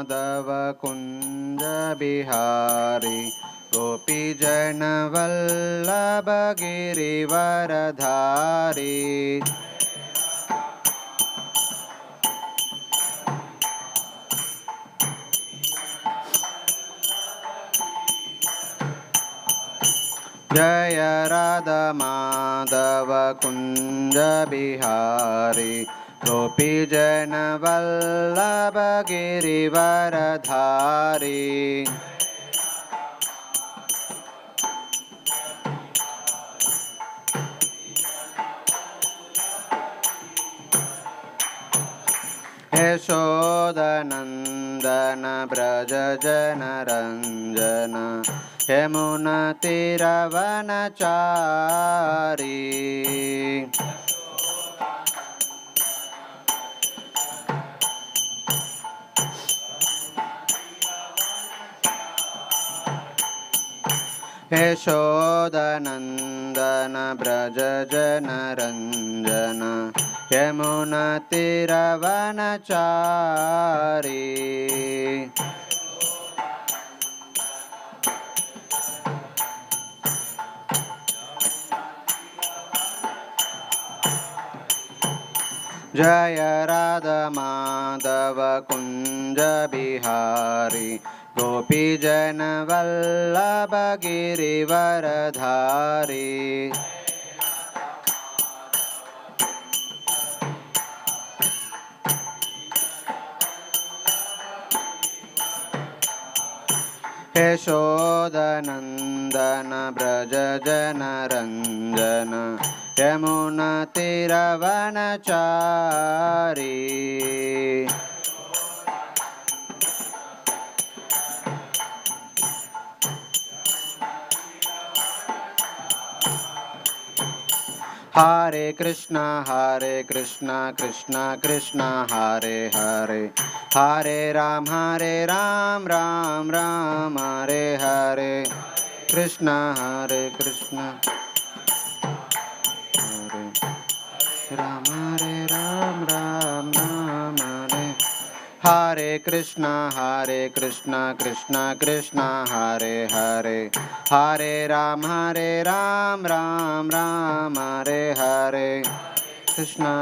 माधव कुंज बिहारी गोपी जन वल्लभ गिरिवरधारी जय राधा माधव कुंज बिहारी गोपी जन वल्लभ गिरिवरधारी यशोदनंदन ब्रज जन रंजन यमुना तीरवनचारी यशोदनंदन ब्रज जन रंजन यमुना तीरवनचारी जय राधा माधव कुंज बिहारी गोपी जन वल्लभ गिरिवरधारी यशोदनंदन ब्रज जन रंजन यमुना तीरवनचारी हरे कृष्णा कृष्णा कृष्णा हरे हरे हरे राम राम राम हरे हरे कृष्णा हरे कृष्णा राम राम हरे हरे कृष्णा कृष्णा कृष्णा हरे हरे हरे राम राम हरे हरे कृष्णा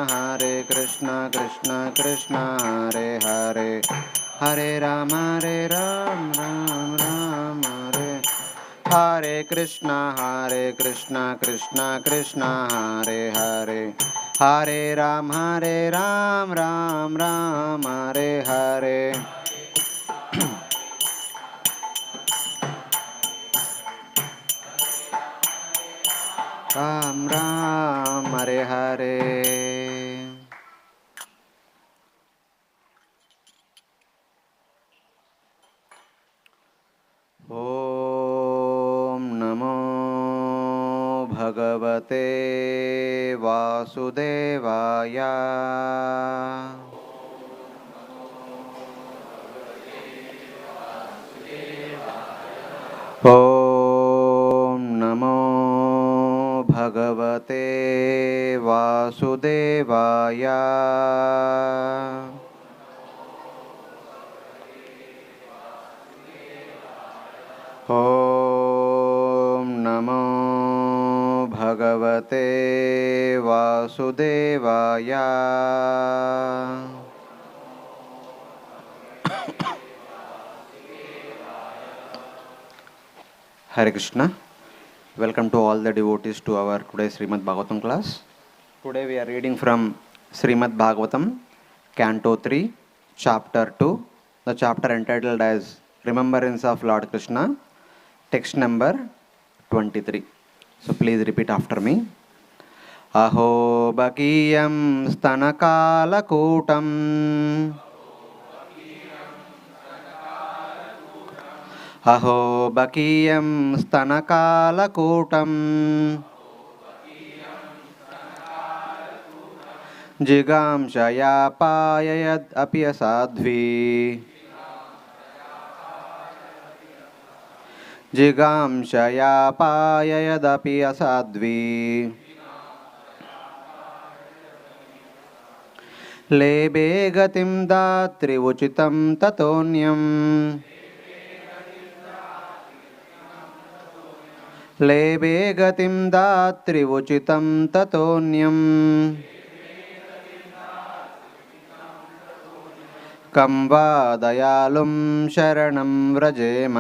कृष्णा कृष्णा हरे हरे हरे राम राम हरे हरे कृष्णा कृष्णा कृष्णा हरे हरे हरे राम राम हरे हरे राम राम हरे हरे ओम नमो भगवते वासुदेवाय ओम नमो भगवते वासुदेवाय ओम नमो भगवते वासुदेवाय Hare Krishna. Welcome to all the devotees to our today's Srimad Bhagavatam class. Today we are reading from Srimad Bhagavatam, Canto 3, Chapter 2, the chapter entitled as Remembrance of Lord Krishna, text number 23. So please repeat after me. Aho Bakiyam Stanakalakutam Aho Bakiyam Stanakalakutam जिगांशया पाययद् अपि असाध्वी जिगांशया पाययदपि असाध्वी लेभे गतिं दात्री उचितं ततोऽन्यम् लेभे गतिं दात्री उचितं ततोऽन्यम् कं वा दयालुं शरणं व्रजेम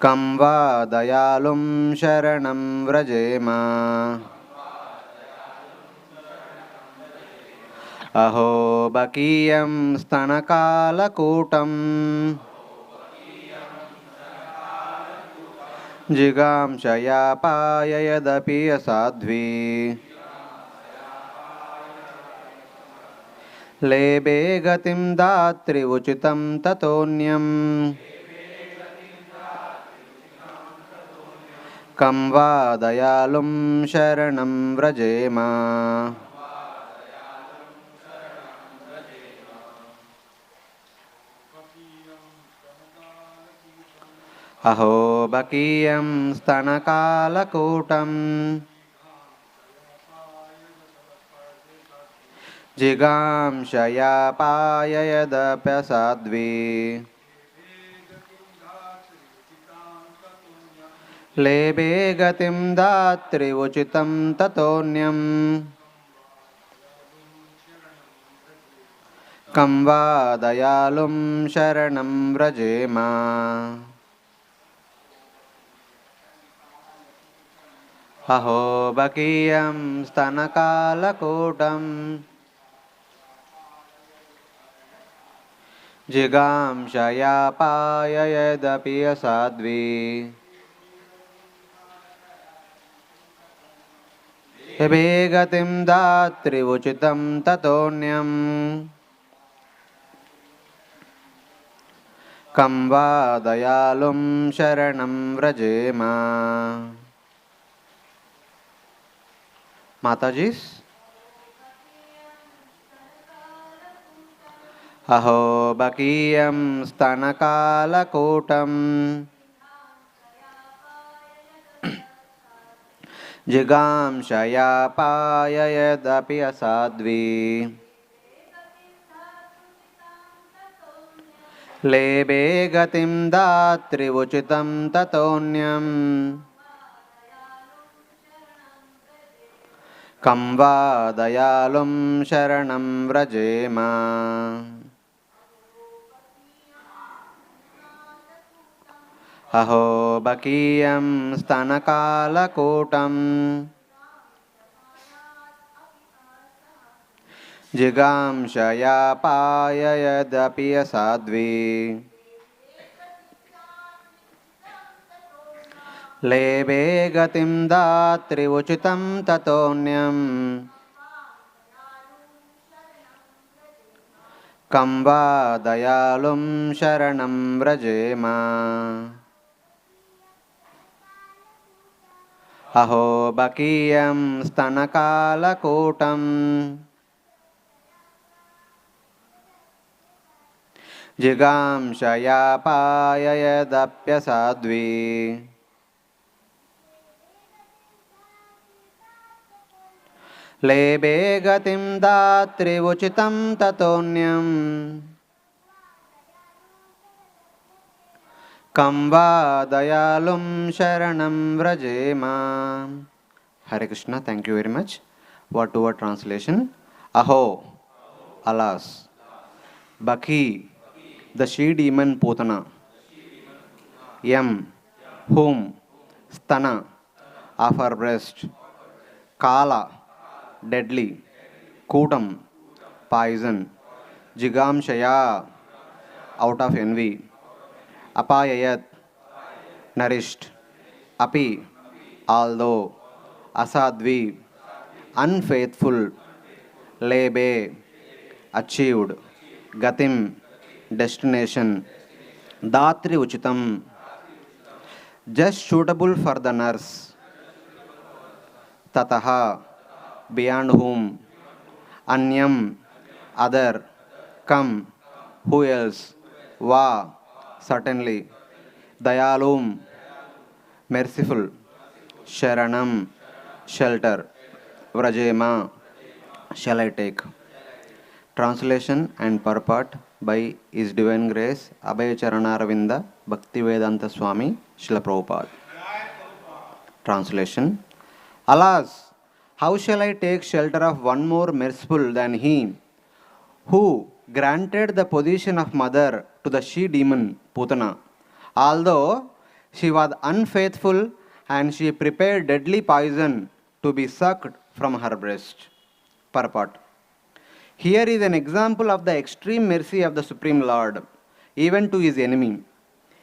कं वा दयालुं शरणं व्रजेम अहो बकीयं स्तनकालकूटम् जिगांशया पाययदपि असाध्वी लेभे गतिं दात्री उचितं ततोऽन्यम् कं वा दयालुं शरणं व्रजेम अहो बकीयं स्तनकालकूटम् जिगांशया पाययदप्यसाध्वी लेभे गतिं दात्री उचितं ततोऽन्यम् कं वा दयालुं शरणं व्रजेम अहो बकीयं स्तनकालकूटम् जिगांशया पाययदपि असाध्वी लेभे गतिं दात्री उचितं ततोऽन्यम् कं वा दयालुं शरणं व्रजेम माताजी अहो बकीयं स्तनकालकूटम् जिगांशया पाययदपि असाध्वी लेभे गतिं दात्री उचितं ततोऽन्यम् कं वा दयालुं शरणं व्रजेम अहो बकीयं स्तनकालकूटम् जिगांशया पाययदपि असाध्वी लेभे गतिं दात्री उचितं ततोऽन्यम् कं वा दयालुं शरणं व्रजेम अहो बकीयं स्तनकालकूटम् जिगांशया पाययदप्यसाध्वी लेभे गतिं दात्री उचितं ततोऽन्यम् कं वा दयालुं शरणं व्रजेम Hare Krishna, thank you very much. Word to word translation. Aho, alas. Bakhi, the she demon Putana. Yam, whom. Stana, of her breast. Kala, deadly. Kutam, poison. Jigamshaya, out of envy. Apayayat, nourished. Api, although. Asadvi, unfaithful. Lebe, achieved. Gatim, destination. Datri uchitam, just suitable for the nurse. tataha, beyond whom, anyam, other, come, who else, va, certainly, dayalum, merciful, sharanam, shelter, vrajema, shall I take. Translation and purport by His Divine Grace Abhay Charanaravinda Bhaktivedanta Swami Srila Prabhupada. Translation. Alas, how shall I take shelter of one more merciful than he who granted the position of mother to the she-demon Putana, although she was unfaithful and she prepared deadly poison to be sucked from her breast. Purport. Here is an example of the extreme mercy of the Supreme Lord, even to his enemy.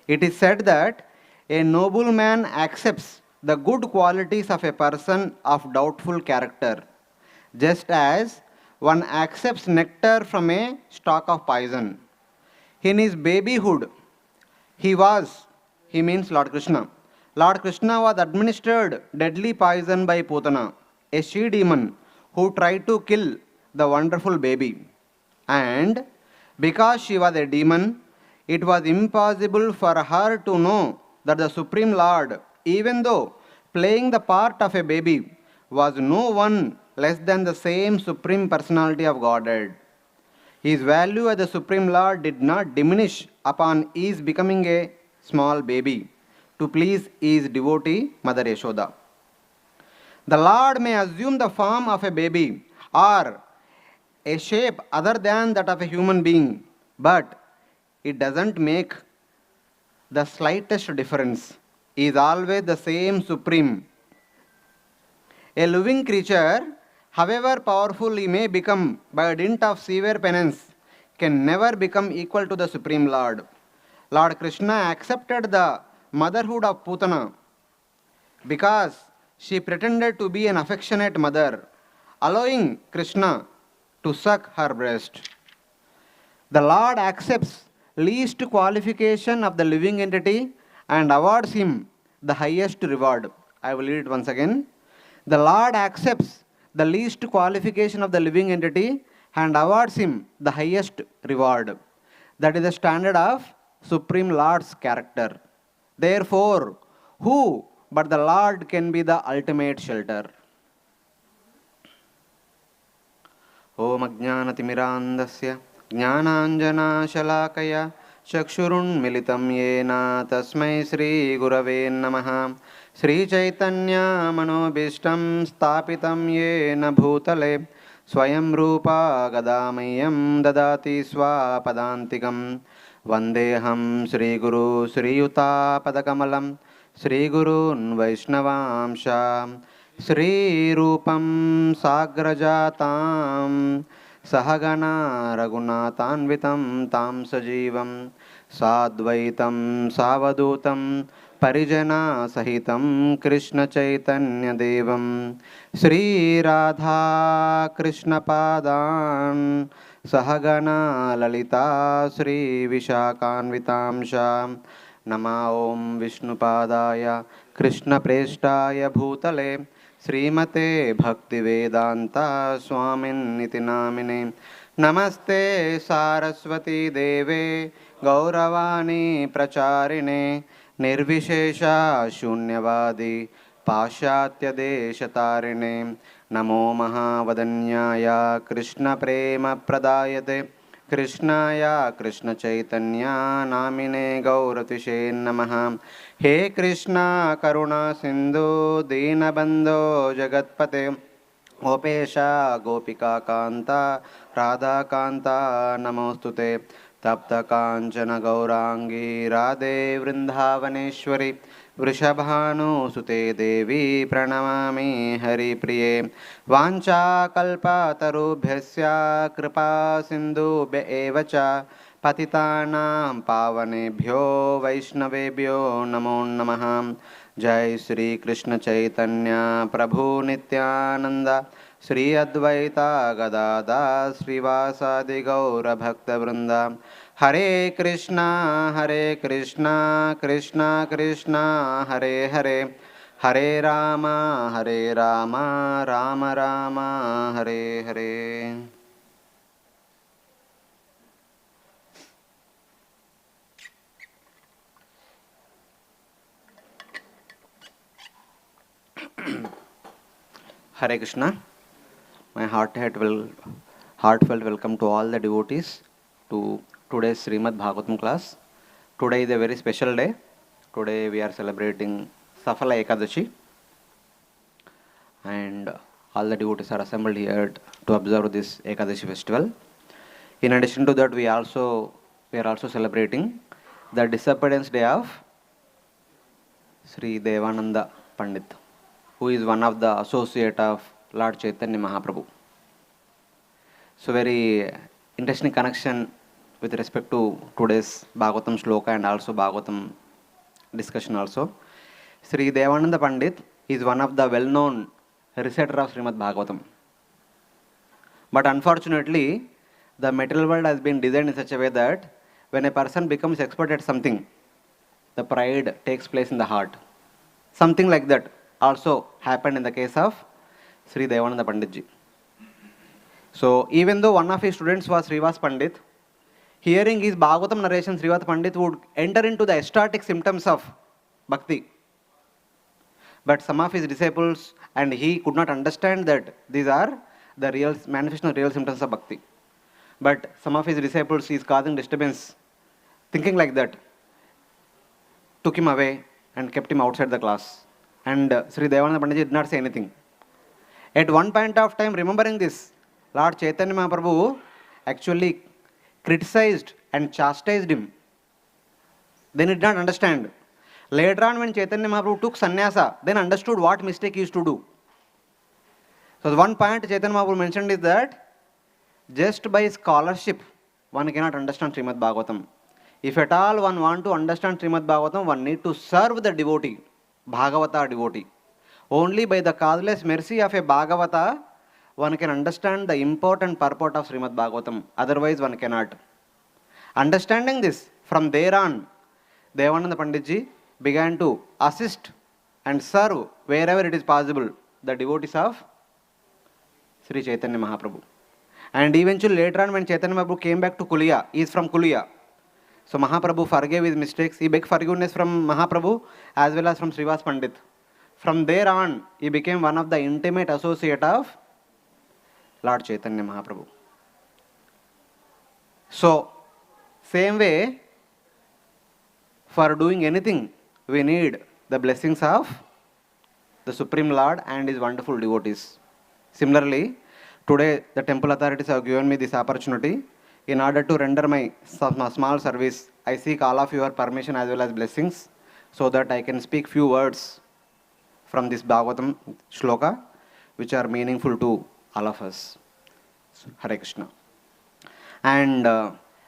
It is said that a noble man accepts the good qualities of a person of doubtful character, just as one accepts nectar from a stalk of poison. In his babyhood, he means Lord Krishna. Lord Krishna was administered deadly poison by Putana, a she demon who tried to kill the wonderful baby. And because she was a demon, it was impossible for her to know that the Supreme Lord, even though playing the part of a baby, was no one less than the same Supreme Personality of Godhead. His value as the Supreme Lord did not diminish upon his becoming a small baby to please his devotee, Mother Yashoda. The Lord may assume the form of a baby or a shape other than that of a human being, but it doesn't make the slightest difference. He is always the same Supreme. A living creature, however powerful he may become by dint of severe penance, can never become equal to the Supreme Lord. Lord Krishna accepted the motherhood of Putana because she pretended to be an affectionate mother, allowing Krishna to suck her breast. The Lord accepts least qualification of the living entity and awards him the highest reward. I will read it once again. The Lord accepts the least qualification of the living entity and awards him the highest reward. That is the standard of Supreme Lord's character. Therefore, who but the Lord can be the ultimate shelter? Om Ajnanatimirandasya Jnananjanashalakaya Chakshurunmilitam Yena Tasmai Sri Gurave Namaha Sri Chaitanya Manobishtam Stapitam Yena Bhutale Swayam Rupa Gadamayam Dadati Swapadantikam Vandeham Sri Guru Sri Yuta Padakamalam Sri Gurun Vaishnavamsha Sri Rupam Sagrajatam Sahagana Raghunathanvitam Tam Sajivam Sadvaitam Savadutam Parijana Sahitam Krishna Chaitanya Devam Sri Radha Krishna Padan Sahagana Lalita Sri Vishakanvitamsha Nama Om Vishnupadaya Krishna Preshtaya Bhutale Srimate Bhaktivedanta Swamin Niti Namine Namaste Saraswati Deve Gauravani Pracharine Nirvishesha Shunyavadi Pashatya Deshatarine Namo Mahavadanyaya Krishna Prema Pradayate Krishnaya Krishna Chaitanya Namine Gauratishe Namaha He Krishna Karuna Sindhu Dinabandho Jagatpate Gopesha Gopika Kanta Radha Kanta Namostute Tapta Kanchana Gaurangi Radhe Vrindavaneshwari Vrishabhanu Sute Devi Pranamami Hari Priye Vancha Kalpa Tarubhyasya Kripa Sindhu Evacha Patitanam Pavanebhyo Vaishnavebhyo Namo Namaha Jai Sri Krishna Chaitanya Prabhu Nityananda Sri Advaita Gadada Srivasadi Gaura Bhakta Vrinda Hare Krishna Krishna Krishna Hare Hare Hare Rama, Rama Rama, Hare Hare. Hare Krishna. My heartfelt welcome to all the devotees to today's Srimad Bhagavatam class. Today is a very special day. Today we are celebrating Safala Ekadashi, and all the devotees are assembled here to observe this Ekadashi festival. In addition to that, we are also celebrating the disappearance day of Sri Devananda Pandit, who is one of the associate of Lord Chaitanya Mahaprabhu. So very interesting connection with respect to today's Bhagavatam shloka and also Bhagavatam discussion also. Sri Devananda Pandit is one of the well-known reciter of Srimad Bhagavatam. But unfortunately, the material world has been designed in such a way that when a person becomes expert at something, the pride takes place in the heart. Something like that also happened in the case of Sri Devananda Pandit ji. So even though one of his students was Srivas Pandit, hearing his Bhagavatam narration, Srivas Pandit would enter into the ecstatic symptoms of bhakti. But some of his disciples and he could not understand that these are the real manifestation of real symptoms of bhakti. But some of his disciples is causing disturbance, thinking like that, took him away and kept him outside the class. And Sri Devananda Pandit did not say anything. At one point of time, remembering this, Lord Chaitanya Mahaprabhu actually criticized and chastised him. Then he did not understand. Later on, when Chaitanya Mahaprabhu took sannyasa, then understood what mistake he used to do. So the one point Chaitanya Mahaprabhu mentioned is that just by scholarship, one cannot understand Srimad Bhagavatam. If at all one want to understand Srimad Bhagavatam, one need to serve the devotee, Bhagavata devotee. Only by the causeless mercy of a Bhagavata, one can understand the important purport of Srimad Bhagavatam. Otherwise, one cannot. Understanding this, from there on, Devananda Panditji began to assist and serve wherever it is possible the devotees of Sri Chaitanya Mahaprabhu. And eventually later on, when Chaitanya Mahaprabhu came back to Kulia, he is from Kulia. So Mahaprabhu forgave his mistakes. He begged forgiveness from Mahaprabhu as well as from Srivas Pandit. From there on, he became one of the intimate associate of Lord Chaitanya Mahaprabhu. So, same way, for doing anything, we need the blessings of the Supreme Lord and His wonderful devotees. Similarly, today the temple authorities have given me this opportunity. In order to render my small service, I seek all of your permission as well as blessings so that I can speak few words from this Bhagavatam shloka which are meaningful to all of us. Hare Krishna. And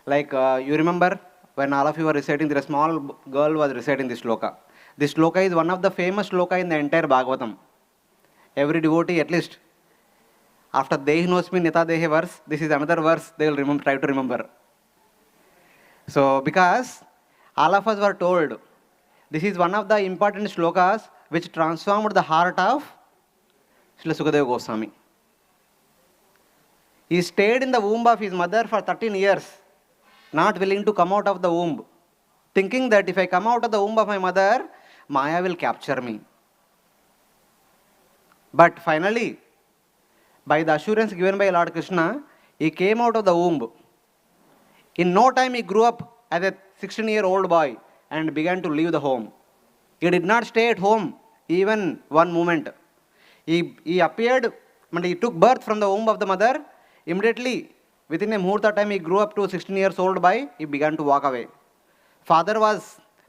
you remember when all of you were reciting, there a small girl was reciting this shloka. This shloka is one of the famous shloka in the entire Bhagavatam. Every devotee, at least after Dehi Nosmi Nita Dehe verse, this is another verse they will try to remember. So, because all of us were told, this is one of the important shlokas which transformed the heart of Srila Sukadeva Goswami. He stayed in the womb of his mother for 13 years, not willing to come out of the womb, thinking that if I come out of the womb of my mother, Maya will capture me. But finally, by the assurance given by Lord Krishna, he came out of the womb. In no time, he grew up as a 16-year-old boy and began to leave the home. He did not stay at home even one moment. He appeared, when he took birth from the womb of the mother. Immediately, within a muhurta time, he grew up to 16 years old boy. He began to walk away.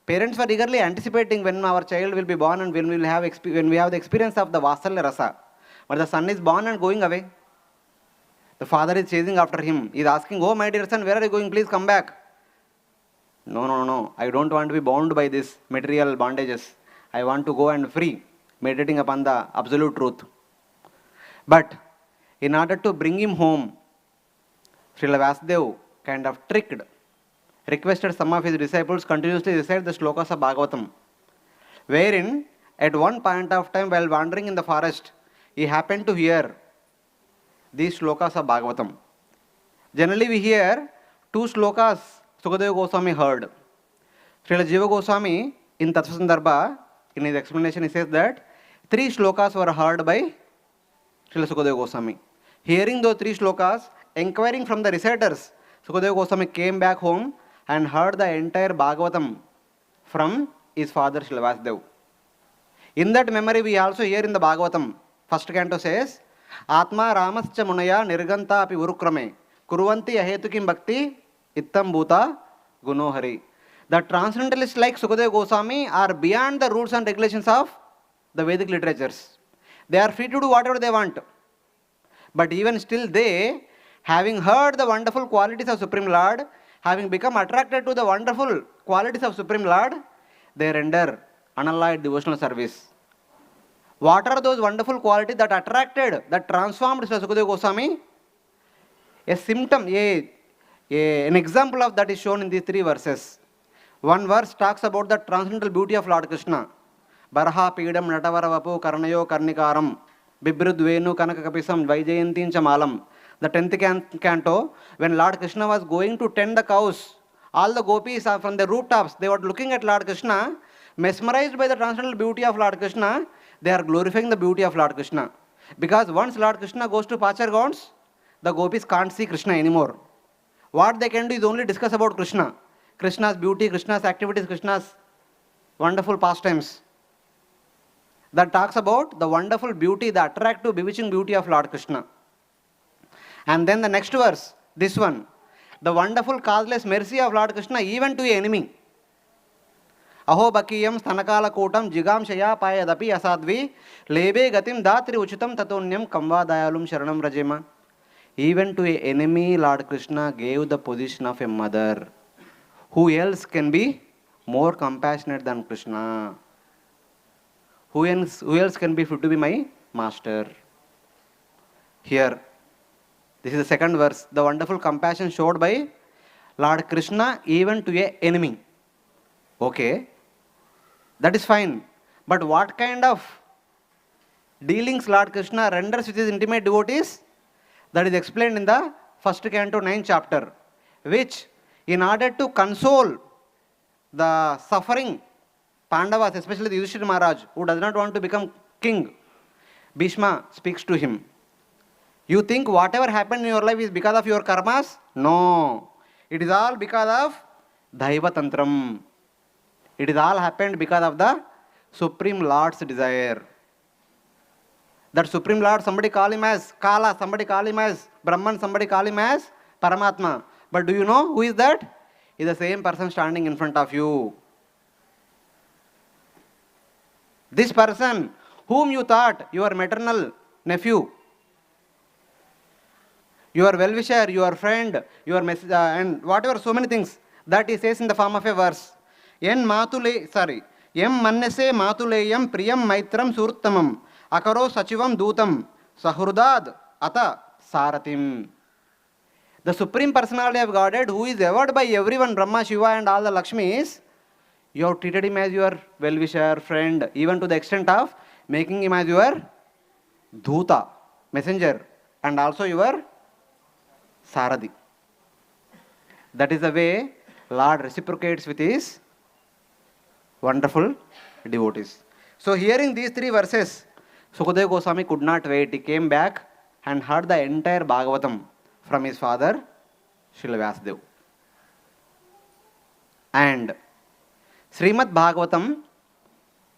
Parents were eagerly anticipating when our child will be born and when we have the experience of the Vasalya Rasa. But the son is born and going away. The father is chasing after him. He is asking, "Oh, my dear son, where are you going? Please come back." No. I don't want to be bound by these material bondages. I want to go and free, meditating upon the absolute truth. But in order to bring him home, Srila Vasudev kind of requested some of his disciples continuously recite the shlokas of Bhagavatam, wherein At one point of time, while wandering in the forest, he happened to hear these shlokas of Bhagavatam. Generally, we hear two shlokas Sukadeva Goswami heard. Srila Jiva Goswami, in Tattva in his explanation, he says that 3 shlokas were heard by Srila Sukadeva Goswami. Hearing those 3 shlokas, inquiring from the reciters, Sukadeva Goswami came back home and heard the entire Bhagavatam from his father Srila Vasudev. In that memory, we also hear in the Bhagavatam, first canto says, Atma Ramascha Munaya Nirganta api Urukrame Kuruvanti Ahetukim Bhakti Ittam Bhuta Gunohari. The transcendentalists like Sukadeva Goswami are beyond the rules and regulations of the Vedic literatures. They are free to do whatever they want. But even still they, having heard the wonderful qualities of Supreme Lord, having become attracted to the wonderful qualities of Supreme Lord, they render unalloyed devotional service. What are those wonderful qualities that attracted, that transformed Srila Sukadeva Goswami? A symptom, an example of that is shown in these 3 verses. One verse talks about the transcendental beauty of Lord Krishna. Baraha Pidam Natavara Karnayo Karnikaram Bibridvenu Kanakapisam Vaijayantin Chamalam. The 10th canto, when Lord Krishna was going to tend the cows, all the gopis are from the rooftops, they were looking at Lord Krishna, mesmerized by the transcendental beauty of Lord Krishna, they are glorifying the beauty of Lord Krishna. Because once Lord Krishna goes to pasture grounds, the gopis can't see Krishna anymore. What they can do is only discuss about Krishna. Krishna's beauty, Krishna's activities, Krishna's wonderful pastimes. That talks about the wonderful beauty, the attractive, bewitching beauty of Lord Krishna. And then the next verse, this one, the wonderful causeless mercy of Lord Krishna even to an enemy. Aho bakiyam sthanakala kotam jigam shaya payadapi asadvi lebe gatim datri uchitam tatonyam kamva dayalum sharanam rajema. Even to an enemy, Lord Krishna gave the position of a mother. Who else can be more compassionate than Krishna? Who else can be fit to be my master? Here, this is the second verse. The wonderful compassion showed by Lord Krishna even to an enemy. Okay, that is fine. But what kind of dealings Lord Krishna renders with his intimate devotees? That is explained in the first canto 9th chapter, which in order to console the suffering Pandavas, especially the Yudhishthira Maharaj, who does not want to become king, Bhishma speaks to him. You think whatever happened in your life is because of your karmas? No. It is all because of Daiva Tantram. It is all happened because of the Supreme Lord's desire. That Supreme Lord, somebody call him as Kala, somebody call him as Brahman, somebody call him as Paramatma. But do you know who is that? He is the same person standing in front of you. This person whom you thought your maternal nephew, your well-wisher, your friend, your messenger, and whatever, so many things that he says in the form of a verse. Yem mannese matuleyam priyam maitram suruttamam akaro sachivam dutam sahrudad ata saratim. The Supreme Personality of Godhead, who is adored by everyone, Brahma, Shiva and all the Lakshmis, you have treated him as your well-wisher, friend, even to the extent of making him as your Dhuta, messenger, and also your Saradi. That is the way Lord reciprocates with his wonderful devotees. So hearing these 3 verses, Sukadeva Goswami could not wait. He came back and heard the entire Bhagavatam from his father, Srila Vasudev. And Srimad Bhagavatam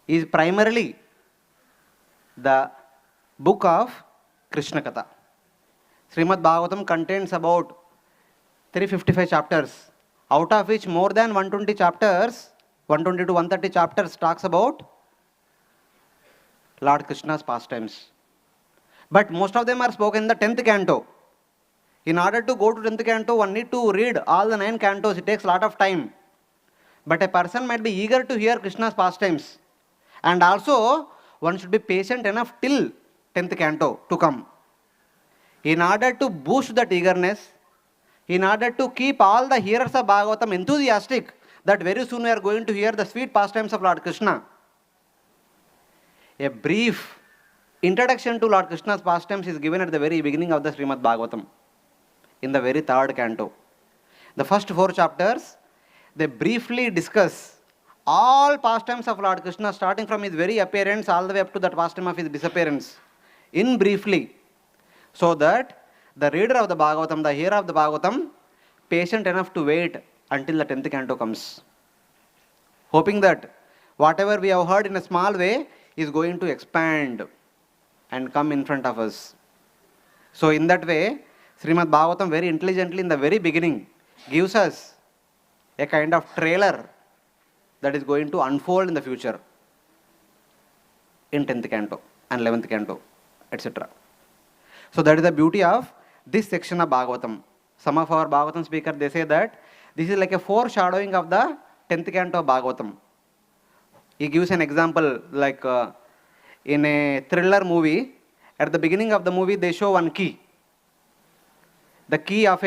is primarily the book of Krishna Katha. Srimad Bhagavatam contains about 355 chapters, out of which more than 120 chapters, 120 to 130 chapters talks about Lord Krishna's pastimes. But most of them are spoken in the 10th canto. In order to go to 10th canto, one need to read all the 9 cantos. It takes a lot of time. But a person might be eager to hear Krishna's pastimes. And also, one should be patient enough till 10th canto to come. In order to boost that eagerness, in order to keep all the hearers of Bhagavatam enthusiastic, that very soon we are going to hear the sweet pastimes of Lord Krishna, A brief introduction to Lord Krishna's pastimes is given at the very beginning of the Srimad Bhagavatam, in the very third canto. The first 4 chapters, they briefly discuss all pastimes of Lord Krishna, starting from his very appearance all the way up to that pastime of his disappearance, in briefly, so that the reader of the Bhagavatam, the hearer of the Bhagavatam, patient enough to wait until the 10th canto comes, hoping that whatever we have heard in a small way is going to expand and come in front of us. So in that way, Srimad Bhagavatam very intelligently in the very beginning gives us a kind of trailer that is going to unfold in the future in 10th canto and 11th canto, etc. So that is the beauty of this section of Bhagavatam. Some of our Bhagavatam speakers, they say that this is like a foreshadowing of the 10th canto of Bhagavatam. He gives an example like in a thriller movie, at the beginning of the movie they show one key. The key of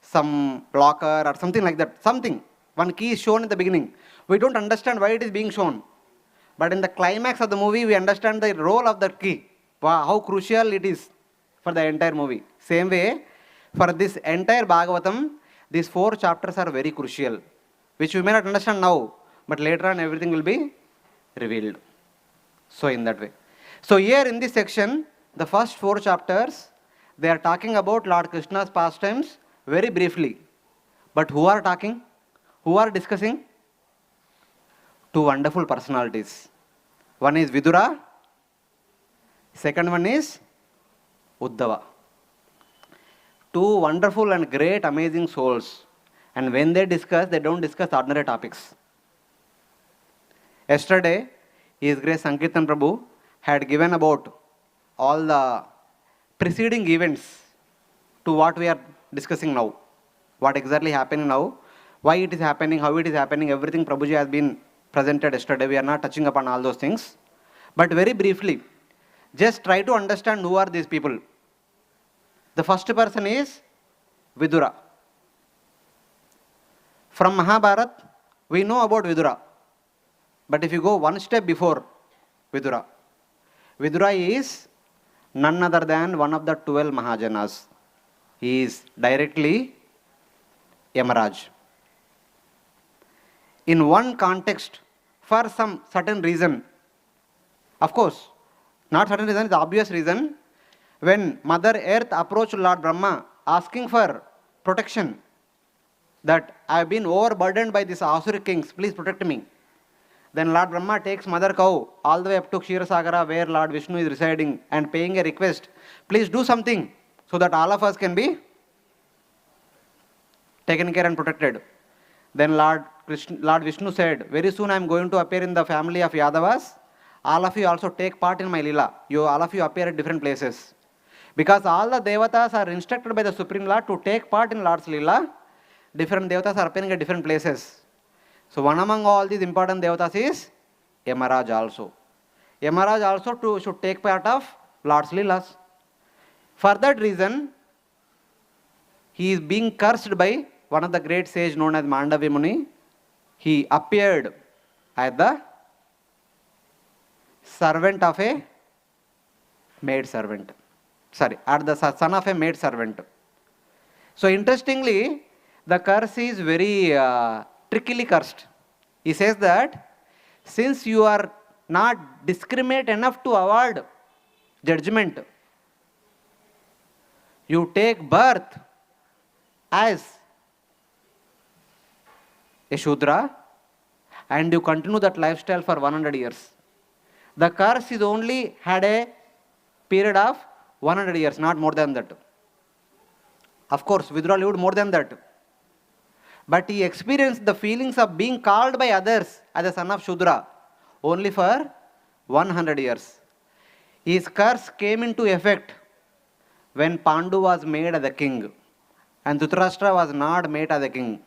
some locker or something like that. One key is shown in the beginning. We don't understand why it is being shown. But in the climax of the movie, we understand the role of that key. Wow, how crucial it is for the entire movie. Same way, for this entire Bhagavatam, these 4 chapters are very crucial, which we may not understand now, but later on everything will be revealed. So in that way. So here in this section, the first 4 chapters, they are talking about Lord Krishna's pastimes very briefly. But who are talking? Who are discussing? 2 wonderful personalities. One is Vidura, second one is Uddhava. 2 wonderful and great, amazing souls. And when they discuss, they don't discuss ordinary topics. Yesterday, His Grace Sankirtan Prabhu had given about all the preceding events to what we are discussing now. What exactly happening now, why it is happening, how it is happening, everything Prabhuji has been presented yesterday. We are not touching upon all those things. But very briefly, just try to understand who are these people. The first person is Vidura. From Mahabharata, we know about Vidura. But if you go one step before Vidura, Vidura is none other than one of the 12 Mahajanas. He is directly Yamaraj. In one context, for some certain reason, of course, not certain reason, it's obvious reason, when Mother Earth approached Lord Brahma asking for protection, that I have been overburdened by these Asuric kings, please protect me. Then Lord Brahma takes Mother Cow all the way up to Ksheerasagara where Lord Vishnu is residing and paying a request, please do something so that all of us can be taken care and protected. Then Lord Vishnu said, very soon I am going to appear in the family of Yadavas. All of you also take part in my Leela. All of you appear at different places. Because all the Devatas are instructed by the Supreme Lord to take part in Lord's Leela, different Devatas are appearing at different places. So one among all these important Devatas is Yamaraj also. Yamaraj also should take part of Lord's Leelas. For that reason, he is being cursed by one of the great sages known as Mandavi Muni. He appeared as the servant of a maid servant. As the son of a maid servant. So interestingly, the curse is very trickily cursed. He says that since you are not discriminate enough to avoid judgment, you take birth as a Shudra and you continue that lifestyle for 100 years. The curse is only had a period of 100 years, not more than that. Of course, Vidura lived more than that. But he experienced the feelings of being called by others as a son of Shudra only for 100 years. His curse came into effect when Pandu was made as a king and Dhritarashtra was not made as a king.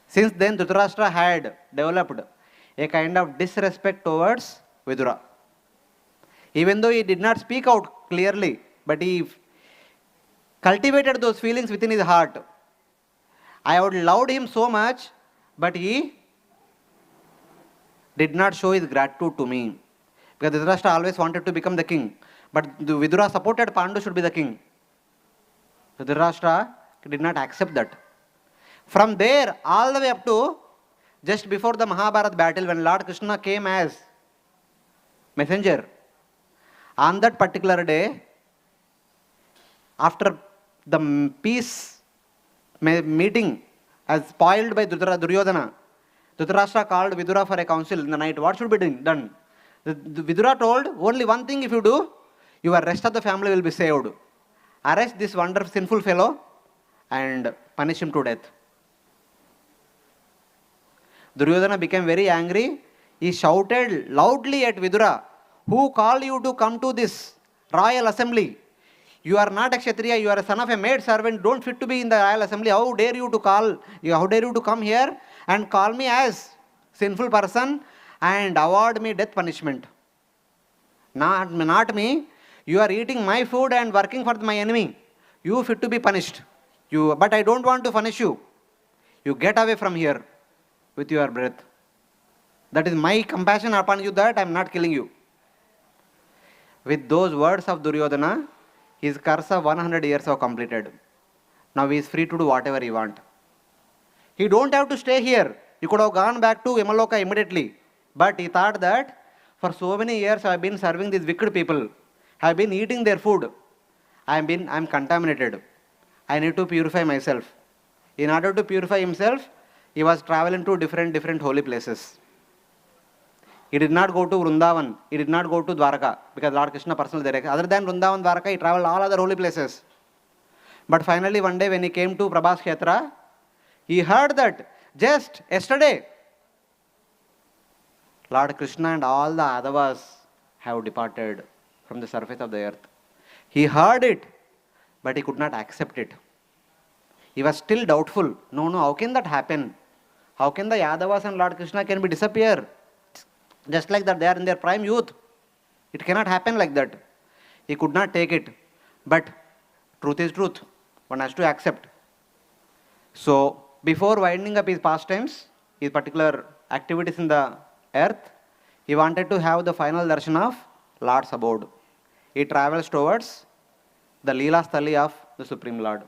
Since then, Dhritarashtra had developed a kind of disrespect towards Vidura. Even though he did not speak out clearly, but he cultivated those feelings within his heart. I would loved him so much, but he did not show his gratitude to me. Because Dhritarashtra always wanted to become the king. But the Vidura supported Pandu should be the king. So Dhritarashtra did not accept that. From there, all the way up to just before the Mahabharata battle, when Lord Krishna came as messenger, on that particular day, after the peace meeting as spoiled by Duryodhana, Dhritarashtra called Vidura for a council in the night. What should be done? The Vidura told, only one thing if you do, your rest of the family will be saved. Arrest this wonderful sinful fellow and punish him to death. Duryodhana became very angry. He shouted loudly at Vidura, who called you to come to this royal assembly? You are not a Kshatriya, you are a son of a maid servant, don't fit to be in the royal assembly. How dare you to come here and call me as sinful person and award me death punishment? Not me. You are eating my food and working for my enemy. You fit to be punished. But I don't want to punish you. You get away from here with your breath. That is my compassion upon you that I am not killing you. With those words of Duryodhana, his curse of 100 years have completed. Now he is free to do whatever he wants. He don't have to stay here. He could have gone back to Yamaloka immediately. But he thought that for so many years I have been serving these wicked people. I have been eating their food. I am contaminated. I need to purify myself. In order to purify himself, he was traveling to different holy places. He did not go to Vrindavan. He did not go to Dwaraka because Lord Krishna personally directed. Other than Vrindavan, Dwaraka, he traveled all other holy places. But finally one day when he came to Prabhas Kshetra, he heard that just yesterday, Lord Krishna and all the Uddhavas have departed from the surface of the earth. He heard it, but he could not accept it. He was still doubtful. No, how can that happen? How can the Yadavas and Lord Krishna can be disappear? Just like that, they are in their prime youth. It cannot happen like that. He could not take it. But truth is truth. One has to accept. So, before winding up his pastimes, his particular activities in the earth, he wanted to have the final darshan of Lord's abode. He travels towards the Leela Sthali of the Supreme Lord.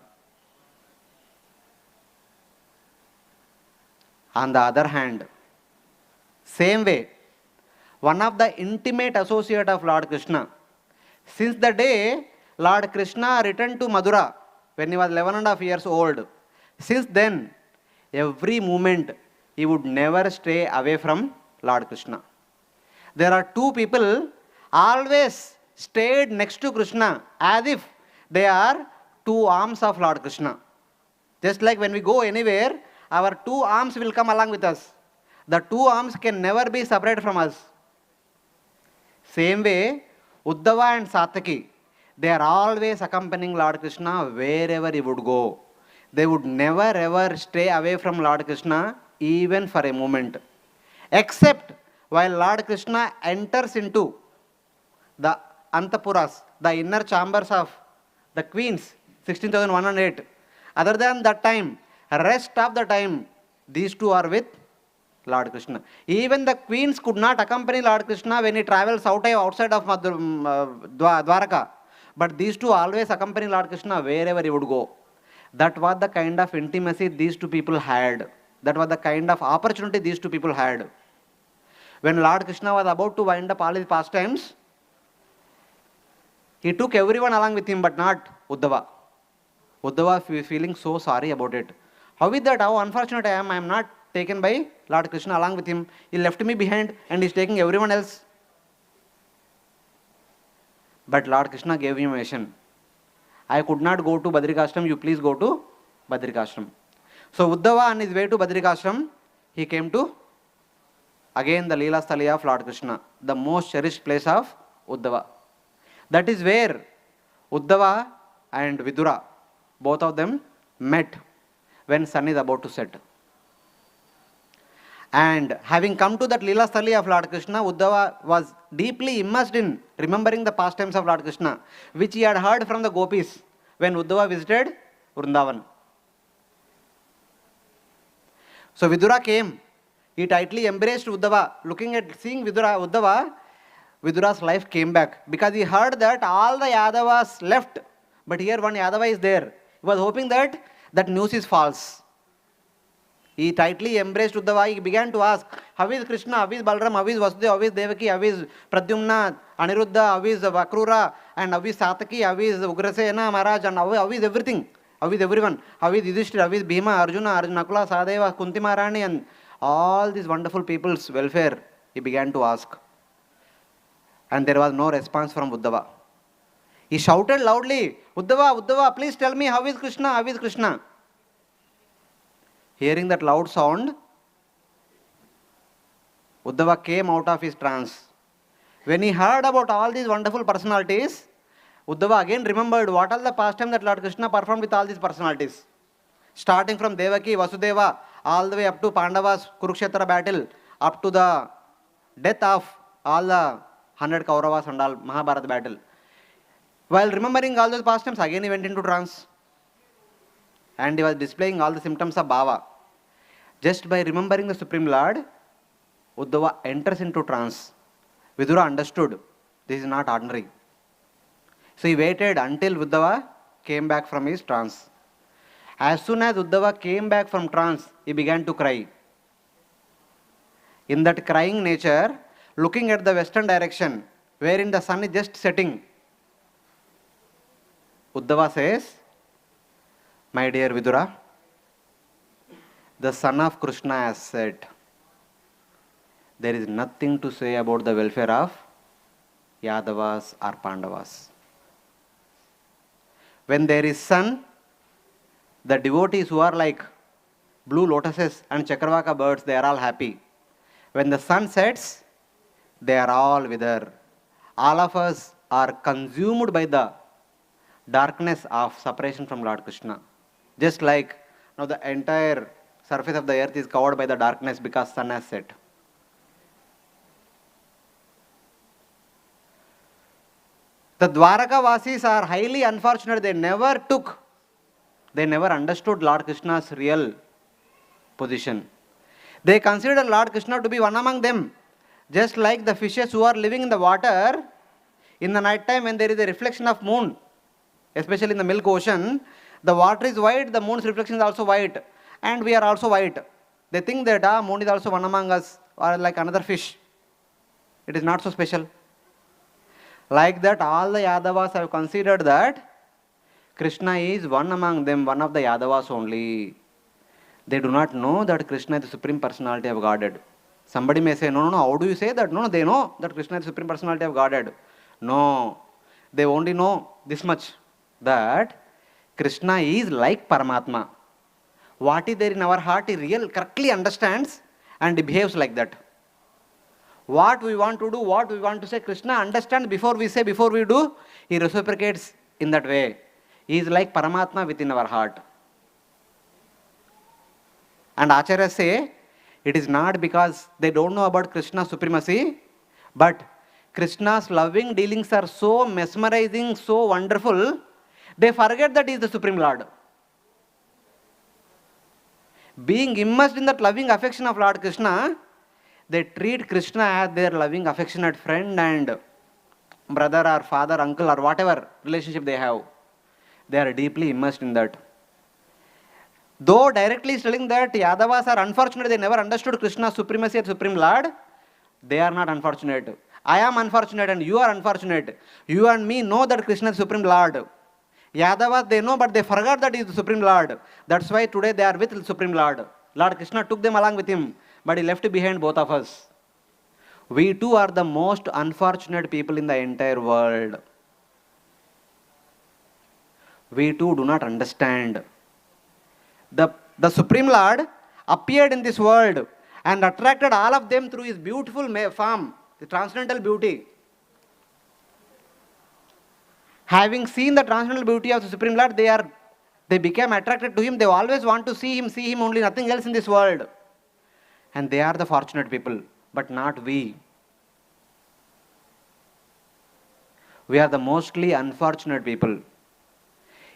On the other hand, same way, one of the intimate associate of Lord Krishna, since the day Lord Krishna returned to Mathura when he was 11.5 years old, since then, every moment he would never stray away from Lord Krishna. There are two people always stayed next to Krishna as if they are two arms of Lord Krishna. Just like when we go anywhere, our two arms will come along with us. The two arms can never be separated from us. Same way, Uddhava and Satyaki, they are always accompanying Lord Krishna wherever he would go. They would never ever stray away from Lord Krishna even for a moment. Except while Lord Krishna enters into the Antapuras, the inner chambers of the queens, 16,108. Other than that time, rest of the time, these two are with Lord Krishna. Even the queens could not accompany Lord Krishna when he travels outside of Dwaraka. But these two always accompany Lord Krishna wherever he would go. That was the kind of intimacy these two people had. That was the kind of opportunity these two people had. When Lord Krishna was about to wind up all his pastimes, he took everyone along with him, but not Uddhava. Uddhava feeling so sorry about it. How is that? How unfortunate I am. I am not taken by Lord Krishna along with him. He left me behind and he is taking everyone else. But Lord Krishna gave him a mission. I could not go to Badrikashram, you please go to Badrikashram. So Uddhava on his way to Badrikashram, he came to again the Leela Sthali of Lord Krishna, the most cherished place of Uddhava. That is where Uddhava and Vidura, both of them met when sun is about to set. And having come to that Leela Sthali of Lord Krishna, Uddhava was deeply immersed in remembering the pastimes of Lord Krishna, which he had heard from the gopis when Uddhava visited Vrindavan. So Vidura came. He tightly embraced Uddhava. Seeing Uddhava, Vidura's life came back because he heard that all the Yadavas left, but here one Yadava is there. He was hoping that that news is false. He tightly embraced Uddhava. He began to ask, how is Krishna, how is Balaram, how is Vasudeva, how is Devaki, how is Pradyumna, Aniruddha, how is Vakrura, and how is Sataki, how is Ugrasena Maharaj, and how is everything, how is everyone, how is Yudhishthira, how is Bhima, Arjuna, Nakula, Sadeva, Kunti Maharani, and all these wonderful people's welfare, he began to ask. And there was no response from Uddhava. He shouted loudly, Uddhava, Uddhava, please tell me, how is Krishna, how is Krishna? Hearing that loud sound, Uddhava came out of his trance. When he heard about all these wonderful personalities, Uddhava again remembered what all the pastimes that Lord Krishna performed with all these personalities. Starting from Devaki, Vasudeva, all the way up to Pandavas, Kurukshetra battle, up to the death of all the 100 Kauravas and all Mahabharata battle. While remembering all those pastimes, again he went into trance. And he was displaying all the symptoms of bhava. Just by remembering the Supreme Lord, Uddhava enters into trance. Vidura understood this is not ordinary. So he waited until Uddhava came back from his trance. As soon as Uddhava came back from trance, he began to cry. In that crying nature, looking at the western direction, wherein the sun is just setting, Uddhava says, my dear Vidura, the son of Krishna has said, there is nothing to say about the welfare of Yadavas or Pandavas. When there is sun, the devotees who are like blue lotuses and Chakravaka birds, they are all happy. When the sun sets, they are all wither. All of us are consumed by the darkness of separation from Lord Krishna. Just like now the entire surface of the earth is covered by the darkness because sun has set. The Dwaraka Vasis are highly unfortunate. They never understood Lord Krishna's real position. They considered Lord Krishna to be one among them. Just like the fishes who are living in the water, in the night time when there is a reflection of moon, especially in the milk ocean, the water is white, the moon's reflection is also white, and we are also white. They think that moon is also one among us, or like another fish. It is not so special. Like that, all the Yadavas have considered that Krishna is one among them, one of the Yadavas only. They do not know that Krishna is the Supreme Personality of Godhead. Somebody may say, no, how do you say that? No, they know that Krishna is the Supreme Personality of Godhead. No, they only know this much, that Krishna is like Paramatma. What is there in our heart, he correctly understands and he behaves like that. What we want to do, what we want to say, Krishna understands before we say, before we do, he reciprocates in that way. He is like Paramatma within our heart. And Acharyas say, it is not because they don't know about Krishna's supremacy, but Krishna's loving dealings are so mesmerizing, so wonderful, they forget that he is the Supreme Lord. Being immersed in that loving affection of Lord Krishna, they treat Krishna as their loving, affectionate friend and brother or father, uncle or whatever relationship they have. They are deeply immersed in that. Though directly telling that Yadavas are unfortunate, they never understood Krishna's supremacy as Supreme Lord, they are not unfortunate. I am unfortunate and you are unfortunate. You and me know that Krishna is Supreme Lord. Yadavas, they know, but they forgot that he is the Supreme Lord. That's why today they are with the Supreme Lord. Lord Krishna took them along with him, but he left behind both of us. We too are the most unfortunate people in the entire world. We too do not understand. The Supreme Lord appeared in this world and attracted all of them through his beautiful form, the transcendental beauty. Having seen the transcendental beauty of the Supreme Lord, they became attracted to him. They always want to see him only, nothing else in this world. And they are the fortunate people, but not we. We are the mostly unfortunate people.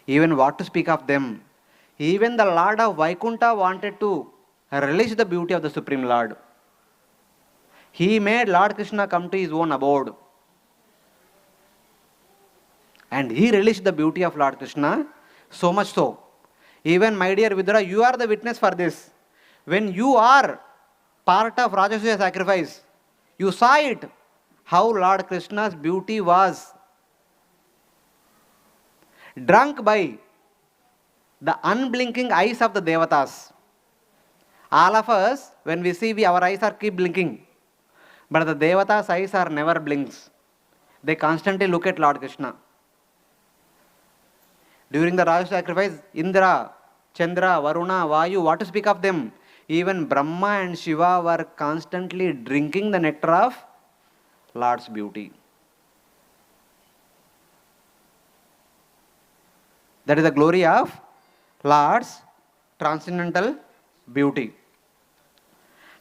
Even what to speak of them. Even the Lord of Vaikuntha wanted to relish the beauty of the Supreme Lord. He made Lord Krishna come to his own abode. And he relished the beauty of Lord Krishna, so much so. Even my dear Vidura, you are the witness for this. When you are part of Rajasuya sacrifice, you saw it, how Lord Krishna's beauty was drunk by the unblinking eyes of the Devatas. All of us, when we see, our eyes are keep blinking. But the Devatas' eyes are never blinks. They constantly look at Lord Krishna. During the Raj sacrifice, Indra, Chandra, Varuna, Vayu, what to speak of them? Even Brahma and Shiva were constantly drinking the nectar of Lord's beauty. That is the glory of Lord's transcendental beauty.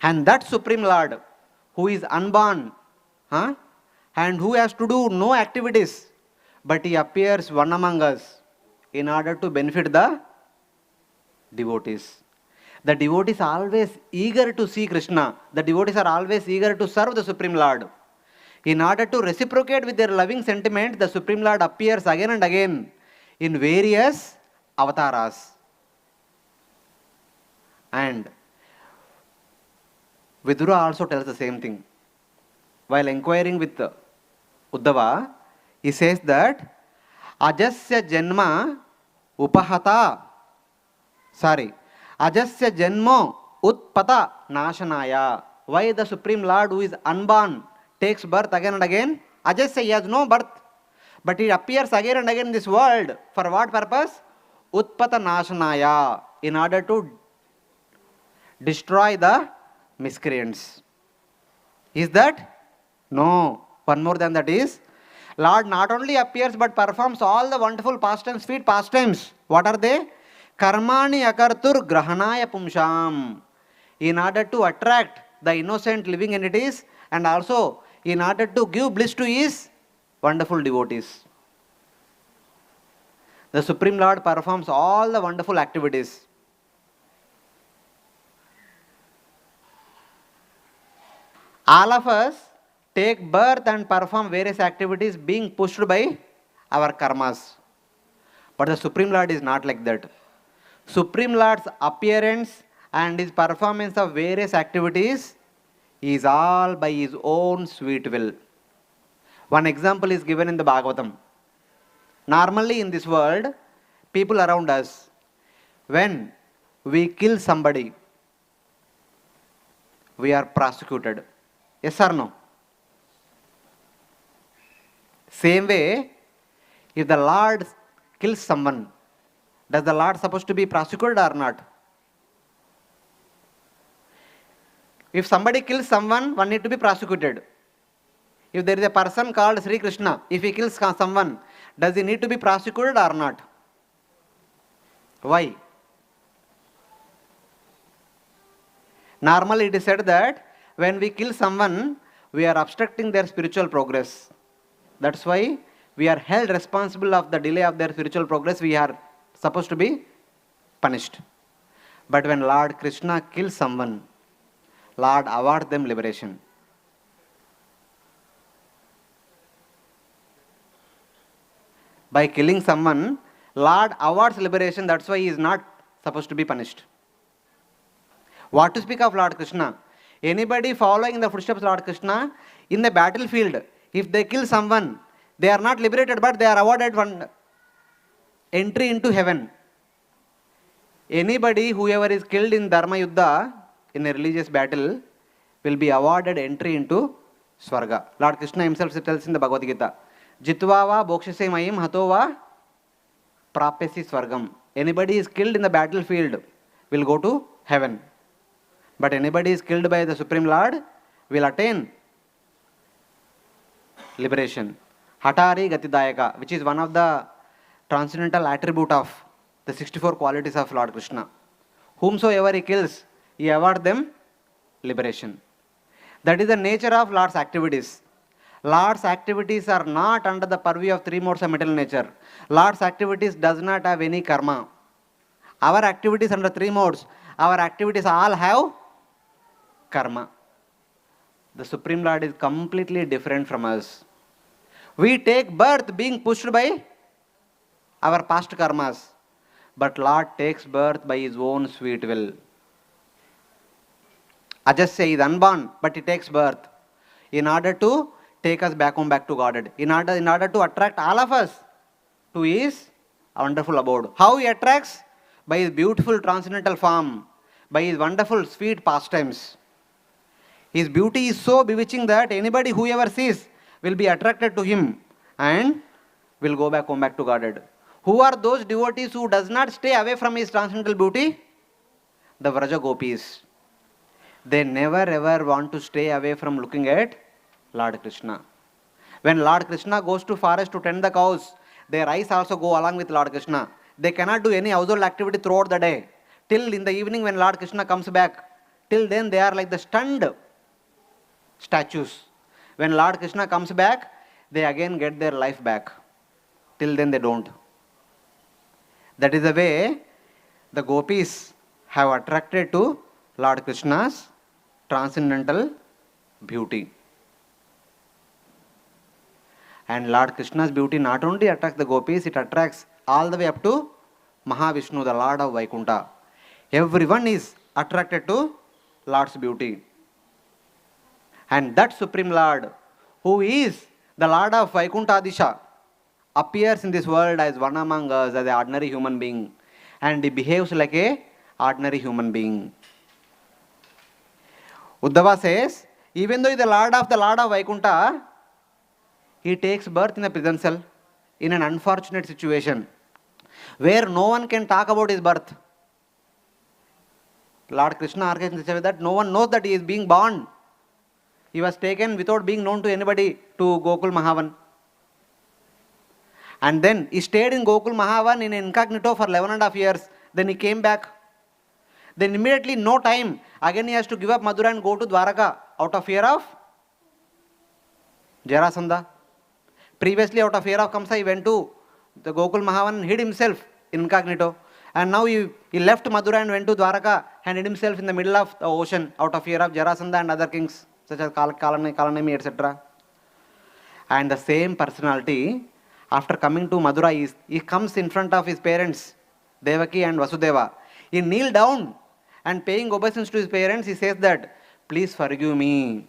And that Supreme Lord, who is unborn, and who has to do no activities, but he appears one among us in order to benefit the devotees. The devotees are always eager to see Krishna. The devotees are always eager to serve the Supreme Lord. In order to reciprocate with their loving sentiment, the Supreme Lord appears again and again in various avataras. And Vidura also tells the same thing. While inquiring with Uddhava, he says that Ajasya Janma Upahata, Ajasya Janmo Utpata Nashanaya. Why the Supreme Lord, who is unborn, takes birth again and again? Ajasya, he has no birth, but he appears again and again in this world. For what purpose? Utpata Nashanaya, in order to destroy the miscreants. Is that? No. One more than that is, Lord not only appears but performs all the wonderful pastimes, sweet pastimes. What are they? Karmani akartur grahanaya pumsham. In order to attract the innocent living entities and also in order to give bliss to his wonderful devotees. The Supreme Lord performs all the wonderful activities. All of us take birth and perform various activities being pushed by our karmas. But the Supreme Lord is not like that. Supreme Lord's appearance and his performance of various activities is all by his own sweet will. One example is given in the Bhagavatam. Normally in this world, people around us, when we kill somebody, we are prosecuted. Yes or no? Same way, if the Lord kills someone, does the Lord supposed to be prosecuted or not? If somebody kills someone, one need to be prosecuted. If there is a person called Sri Krishna, if he kills someone, does he need to be prosecuted or not? Why? Normally it is said that when we kill someone, we are obstructing their spiritual progress. That's why we are held responsible of the delay of their spiritual progress. We are supposed to be punished. But when Lord Krishna kills someone, Lord awards them liberation. By killing someone, Lord awards liberation. That's why he is not supposed to be punished. What to speak of Lord Krishna? Anybody following in the footsteps of Lord Krishna, in the battlefield, if they kill someone, they are not liberated, but they are awarded one entry into heaven. Anybody, whoever is killed in Dharma Yuddha, in a religious battle, will be awarded entry into Swarga. Lord Krishna himself tells in the Bhagavad Gita, Jitvava bokshase mayim hatova prapyasi swargam. Anybody is killed in the battlefield will go to heaven. But anybody is killed by the Supreme Lord will attain liberation. Hatari Gatidayaka, which is one of the transcendental attribute of the 64 qualities of Lord Krishna. Whomsoever he kills, he awards them liberation. That is the nature of Lord's activities. Lord's activities are not under the purview of three modes of material nature. Lord's activities does not have any karma. Our activities under three modes, our activities all have karma. The Supreme Lord is completely different from us. We take birth being pushed by our past karmas. But Lord takes birth by his own sweet will. I just say he's unborn, but he takes birth in order to take us back home, back to Godhead. In order to attract all of us to his wonderful abode. How he attracts? By his beautiful transcendental form, by his wonderful sweet pastimes. His beauty is so bewitching that anybody who ever sees will be attracted to him and will go back home, back to Godhead. Who are those devotees who does not stay away from his transcendental beauty? The Vraja Gopis. They never ever want to stay away from looking at Lord Krishna. When Lord Krishna goes to forest to tend the cows, their eyes also go along with Lord Krishna. They cannot do any household activity throughout the day. Till in the evening when Lord Krishna comes back, till then they are like the stunned statues. When Lord Krishna comes back, they again get their life back. Till then they don't. That is the way the gopis have attracted to Lord Krishna's transcendental beauty. And Lord Krishna's beauty not only attracts the gopis, it attracts all the way up to Mahavishnu, the Lord of Vaikuntha. Everyone is attracted to Lord's beauty. And that Supreme Lord, who is the Lord of Vaikuntha Disha, appears in this world as one among us, as an ordinary human being. And he behaves like an ordinary human being. Uddhava says, even though he is the Lord of Vaikuntha, he takes birth in a prison cell, in an unfortunate situation, where no one can talk about his birth. Lord Krishna argues in such a way that no one knows that he is being born. He was taken without being known to anybody to Gokul Mahavan. And then he stayed in Gokul Mahavan in incognito for 11.5 years. Then he came back. Then immediately, no time, again he has to give up Mathura and go to Dwaraka out of fear of Jarasandha. Previously, out of fear of Kamsa, he went to the Gokul Mahavan and hid himself in incognito. And now he left Mathura and went to Dwaraka and hid himself in the middle of the ocean out of fear of Jarasandha and other kings such as Kalanemi, etc. And the same personality, after coming to Mathura, he comes in front of his parents, Devaki and Vasudeva. He kneeled down and paying obeisance to his parents, he says that, please forgive me.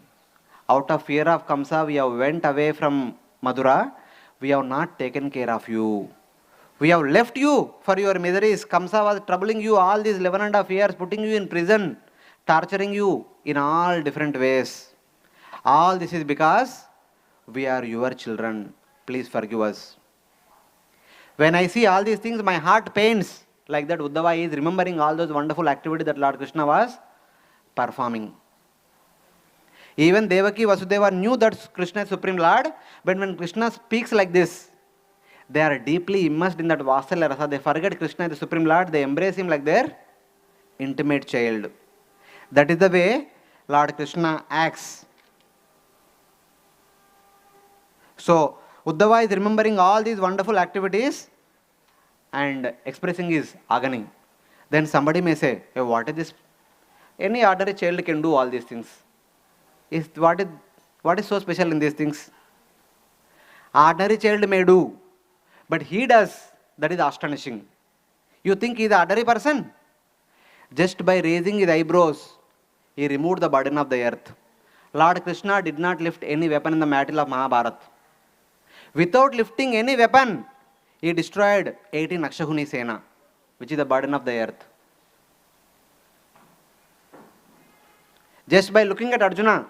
Out of fear of Kamsa, we have went away from Mathura. We have not taken care of you. We have left you for your miseries. Kamsa was troubling you all these 11.5 years, putting you in prison, torturing you in all different ways. All this is because we are your children. Please forgive us. When I see all these things, my heart pains. Like that, Uddhava is remembering all those wonderful activities that Lord Krishna was performing. Even Devaki, Vasudeva knew that Krishna is Supreme Lord, but when Krishna speaks like this, they are deeply immersed in that Vatsalya Rasa. They forget Krishna is the Supreme Lord, they embrace him like their intimate child. That is the way Lord Krishna acts. So, Uddhava is remembering all these wonderful activities and expressing his agony. Then somebody may say, hey, what is this? Any ordinary child can do all these things. What is so special in these things? Ordinary child may do, but he does. That is astonishing. You think he is an ordinary person? Just by raising his eyebrows, he removed the burden of the earth. Lord Krishna did not lift any weapon in the battle of Mahabharata. Without lifting any weapon, he destroyed 18 Akshahuni Sena, which is the burden of the earth. Just by looking at Arjuna,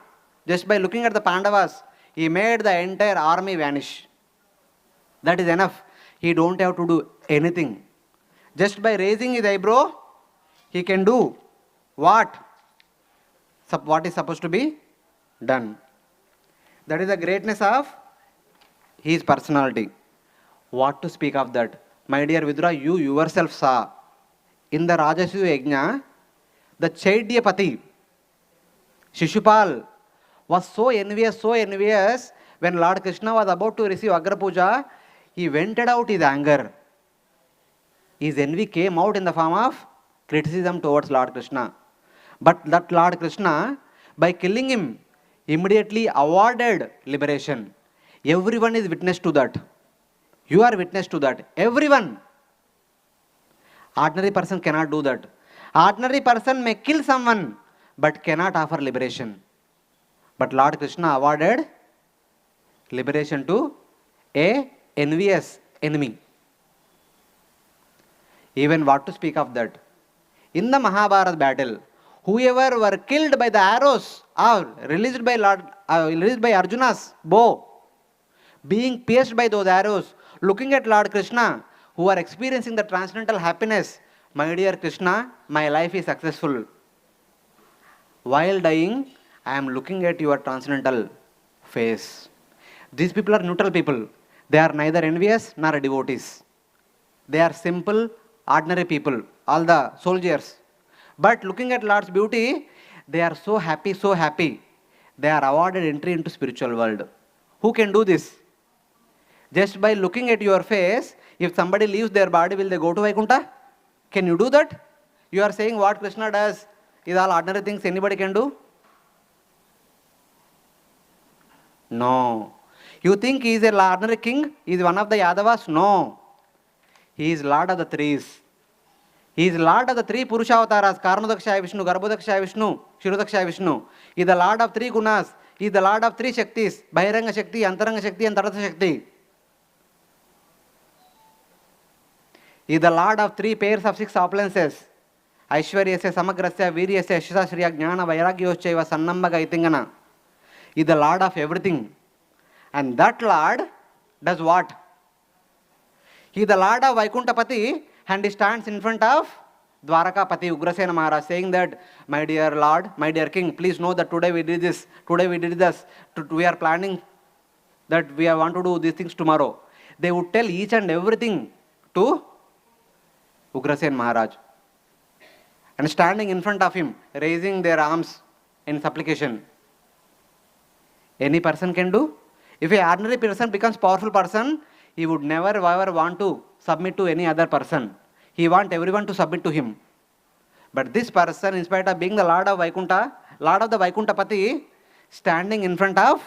just by looking at the Pandavas, he made the entire army vanish. That is enough. He don't have to do anything. Just by raising his eyebrow, he can do what is supposed to be done. That is the greatness of his personality. What to speak of that? My dear Vidura, you yourself saw in the Rajasuya Yajna, the Chaidyapati, Shishupal, was so envious, when Lord Krishna was about to receive Agra Puja, he vented out his anger. His envy came out in the form of criticism towards Lord Krishna. But that Lord Krishna, by killing him, immediately awarded liberation. Everyone is witness to that. You are witness to that. Everyone. Ordinary person cannot do that. Ordinary person may kill someone, but cannot offer liberation. But Lord Krishna awarded liberation to a envious enemy. Even what to speak of that? In the Mahabharata battle, whoever were killed by the arrows or released by Arjuna's bow, being pierced by those arrows, looking at Lord Krishna, who are experiencing the transcendental happiness, my dear Krishna, my life is successful. While dying, I am looking at your transcendental face. These people are neutral people. They are neither envious nor devotees. They are simple, ordinary people, all the soldiers. But looking at Lord's beauty, they are so happy, so happy. They are awarded entry into spiritual world. Who can do this? Just by looking at your face, if somebody leaves their body, will they go to Vaikuntha? Can you do that? You are saying what Krishna does is all ordinary things anybody can do? No. You think he is an ordinary king? He is one of the Yadavas? No. He is Lord of the threes. He is Lord of the three Purusha avatars, Karnodakshaya Vishnu, Garbhodakshaya Vishnu, Shirodakshaya Vishnu. He is the Lord of three Gunas. He is the Lord of three Shaktis, Bahiranga Shakti, Antaranga Shakti and Tadatha Shakti. He is the Lord of three pairs of six opulences. Aishwaryasya, Samagrasya, Viryasya, Shishashriya, Jnana, Vairagyyoschaiva, Sannamba, Gaitingana. He is the Lord of everything. And that Lord does what? He is the Lord of Vaikuntapati and he stands in front of Dwarakapati Ugrasena Maharaj saying that, my dear Lord, my dear King, please know that today we did this, today we did this, we are planning that we want to do these things tomorrow. They would tell each and everything to Ugrasena Maharaj. And standing in front of him, raising their arms in supplication. Any person can do? If an ordinary person becomes powerful person, he would never ever want to submit to any other person. He wants everyone to submit to him. But this person, in spite of being the Lord of Vaikuntha, Lord of the Vaikuntapati, standing in front of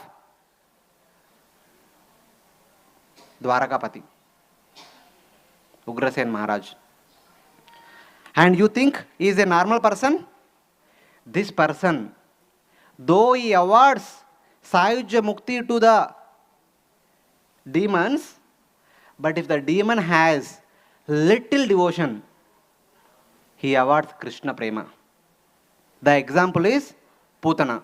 Dwarakapati, Ugrasena Maharaj. And you think he is a normal person? This person, though he awards Sayujya Mukti to the demons, but if the demon has little devotion, he awards Krishna Prema. The example is Putana.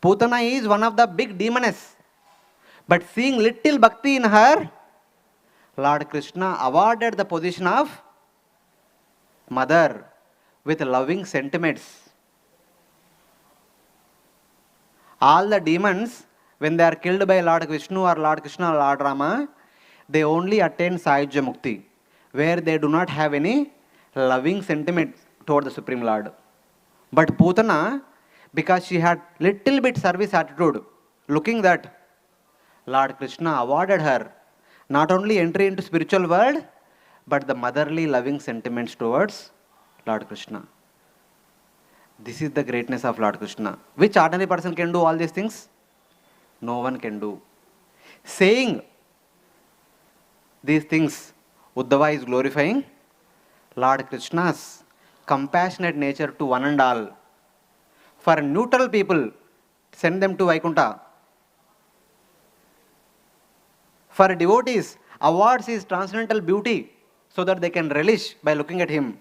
Putana is one of the big demoness, but seeing little bhakti in her, Lord Krishna awarded the position of mother with loving sentiments. All the demons, when they are killed by Lord Vishnu or Lord Krishna or Lord Rama, they only attain Sayujya Mukti, where they do not have any loving sentiment toward the Supreme Lord. But Putana, because she had little bit service attitude, looking that Lord Krishna awarded her not only entry into spiritual world, but the motherly loving sentiments towards Lord Krishna. This is the greatness of Lord Krishna. Which ordinary person can do all these things? No one can do. Saying these things, Uddhava is glorifying Lord Krishna's compassionate nature to one and all. For neutral people, send them to Vaikuntha. For devotees, awards his transcendental beauty so that they can relish by looking at him.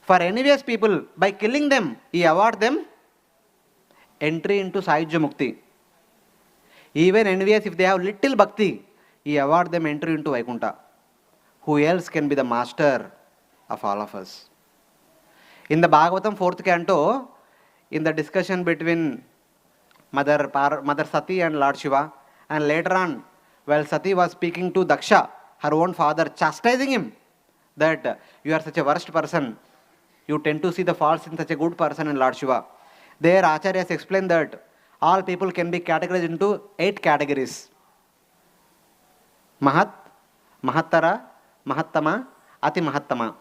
For envious people, by killing them, he awards them entry into Sayujya Mukti. Even envious, if they have little bhakti, he awards them entry into Vaikuntha. Who else can be the master of all of us? In the Bhagavatam 4th canto, in the discussion between Mother Sati and Lord Shiva, and later on, while Sati was speaking to Daksha, her own father, chastising him, that you are such a worst person, you tend to see the faults in such a good person in Lord Shiva. There Acharyas explained that all people can be categorized into 8 categories. Mahat, Mahattara, Mahattama, Ati Mahattama.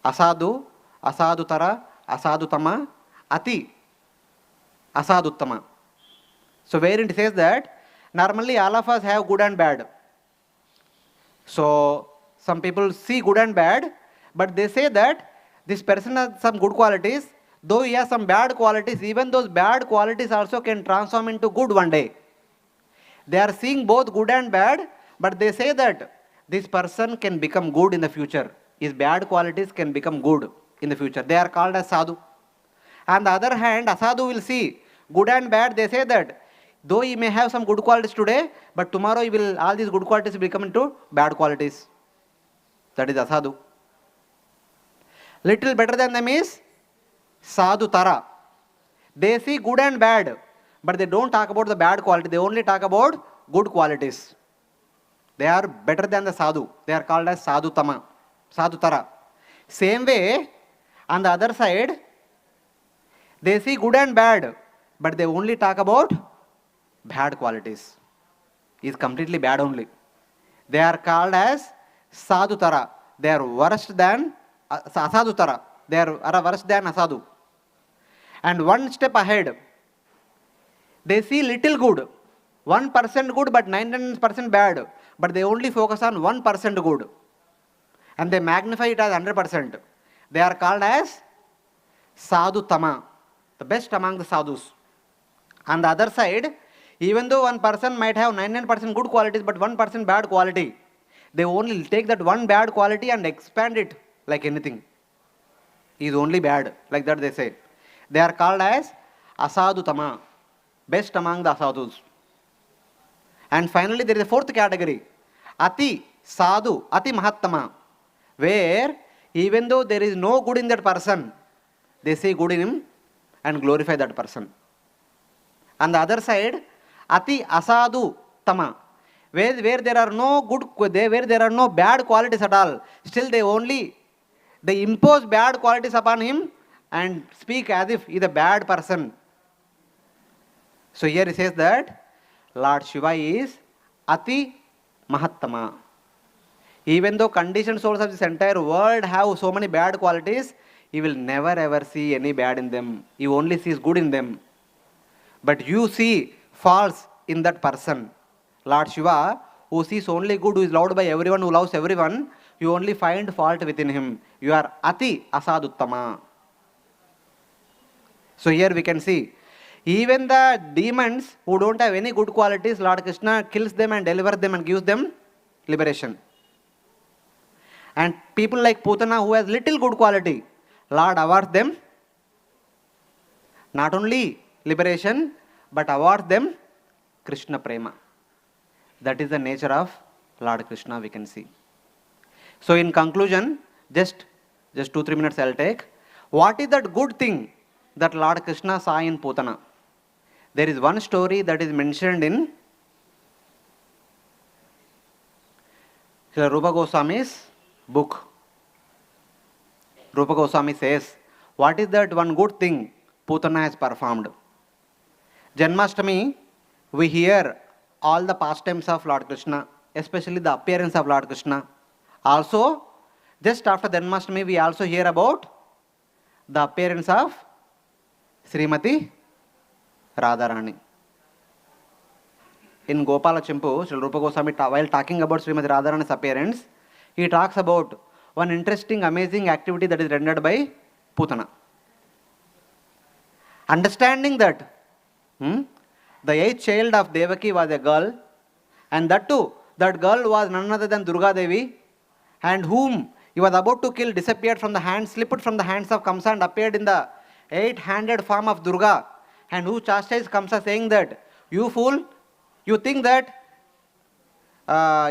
Asadu, Asadutara, Asadutama, Ati, Asaduttama. So wherein it says that normally all of us have good and bad. So some people see good and bad, but they say that this person has some good qualities, though he has some bad qualities, even those bad qualities also can transform into good one day. They are seeing both good and bad, but they say that this person can become good in the future. His bad qualities can become good in the future. They are called as sadhu. On the other hand, asadu will see good and bad. They say that though he may have some good qualities today, but tomorrow he will, all these good qualities will become into bad qualities. That is asadu. Little better than them is sadhu tara. They see good and bad, but they don't talk about the bad quality. They only talk about good qualities. They are better than the sadhu. They are called as sadhu tama, sadhu tara. Same way, on the other side, they see good and bad, but they only talk about bad qualities. Is completely bad only. They are called as sadhu tara. They are worse than asadu tara. They are worse than asadu. And one step ahead, they see little good. 1% good but 99% bad. But they only focus on 1% good. And they magnify it as 100%. They are called as sadhu tama, the best among the sadhus. On the other side, even though one person might have 99% good qualities but 1% bad quality, they only take that one bad quality and expand it like anything. He is only bad, like that they say. They are called as asadu tama, best among the asadhus. And finally, there is a fourth category, ati sadhu, ati mahattama, where even though there is no good in that person, they see good in him and glorify that person. On the other side, ati asadu tama, where there are no good, where there are no bad qualities at all, still they impose bad qualities upon him and speak as if he is a bad person. So here he says that Lord Shiva is ati mahattama. Even though conditioned souls of this entire world have so many bad qualities, he will never ever see any bad in them. He only sees good in them. But you see faults in that person. Lord Shiva, who sees only good, who is loved by everyone, who loves everyone, you only find fault within him. You are ati asaduttama. So here we can see, even the demons who don't have any good qualities, Lord Krishna kills them and delivers them and gives them liberation. And people like Putana who has little good quality, Lord awards them not only liberation, but awards them Krishna Prema. That is the nature of Lord Krishna, we can see. So in conclusion, just 2-3 minutes I'll take. What is that good thing that Lord Krishna saw in Putana? There is one story that is mentioned in Srila Rupa Goswami's book. Rupa Goswami says, what is that one good thing Putana has performed? Janmashtami, we hear all the pastimes of Lord Krishna, especially the appearance of Lord Krishna. Also, just after Janmashtami, we also hear about the appearance of Srimati Radharani. In Gopala Chimpu, Srila Rupa Goswami, while talking about Srimati Radharani's appearance, he talks about one interesting, amazing activity that is rendered by Putana. Understanding that the eighth child of Devaki was a girl, and that too, that girl was none other than Durga Devi, and whom he was about to kill disappeared from the hands, slipped from the hands of Kamsa and appeared in the 8-handed form of Durga, and who chastised Kamsa saying that, you fool, you think that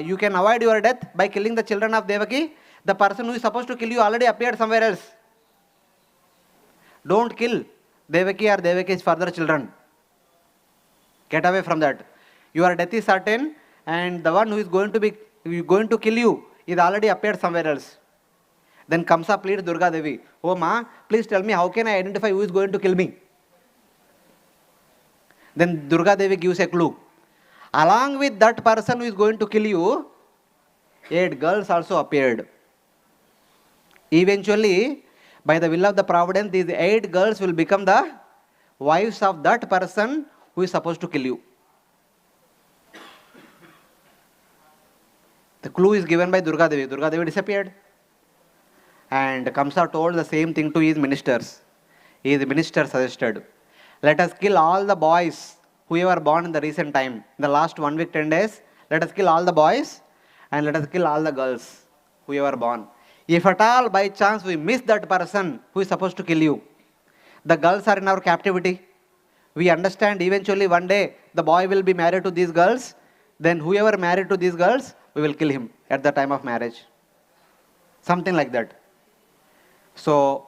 you can avoid your death by killing the children of Devaki? The person who is supposed to kill you already appeared somewhere else. Don't kill Devaki or Devaki's further children. Get away from that. Your death is certain, and the one who is going to kill you is already appeared somewhere else. Then Kamsa pleads Durga Devi, oh ma, please tell me how can I identify who is going to kill me? Then Durga Devi gives a clue. Along with that person who is going to kill you, 8 girls also appeared. Eventually, by the will of the providence, these 8 girls will become the wives of that person who is supposed to kill you. The clue is given by Durga Devi. Durga Devi disappeared. And Kamsa told the same thing to his ministers. His minister suggested, let us kill all the boys who were born in the recent time. In the last 1 week, 10 days, let us kill all the boys and let us kill all the girls who were born. If at all by chance we miss that person who is supposed to kill you, the girls are in our captivity. We understand eventually one day the boy will be married to these girls. Then whoever married to these girls, we will kill him at the time of marriage. Something like that. So,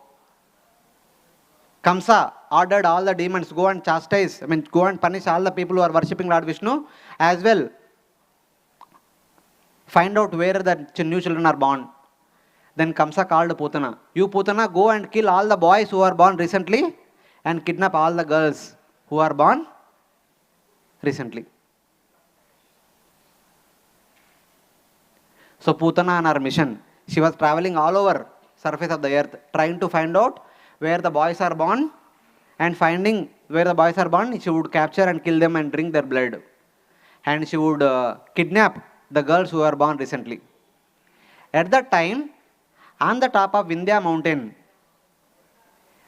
Kamsa ordered all the demons, go and chastise, go and punish all the people who are worshipping Lord Vishnu. As well, find out where the new children are born. Then Kamsa called Putana. You Putana, go and kill all the boys who are born recently and kidnap all the girls who are born recently. So Putana on her mission, she was traveling all over surface of the earth, trying to find out where the boys are born, and finding where the boys are born, she would capture and kill them and drink their blood. And she would kidnap the girls who are born recently. At that time, on the top of Vindhya mountain,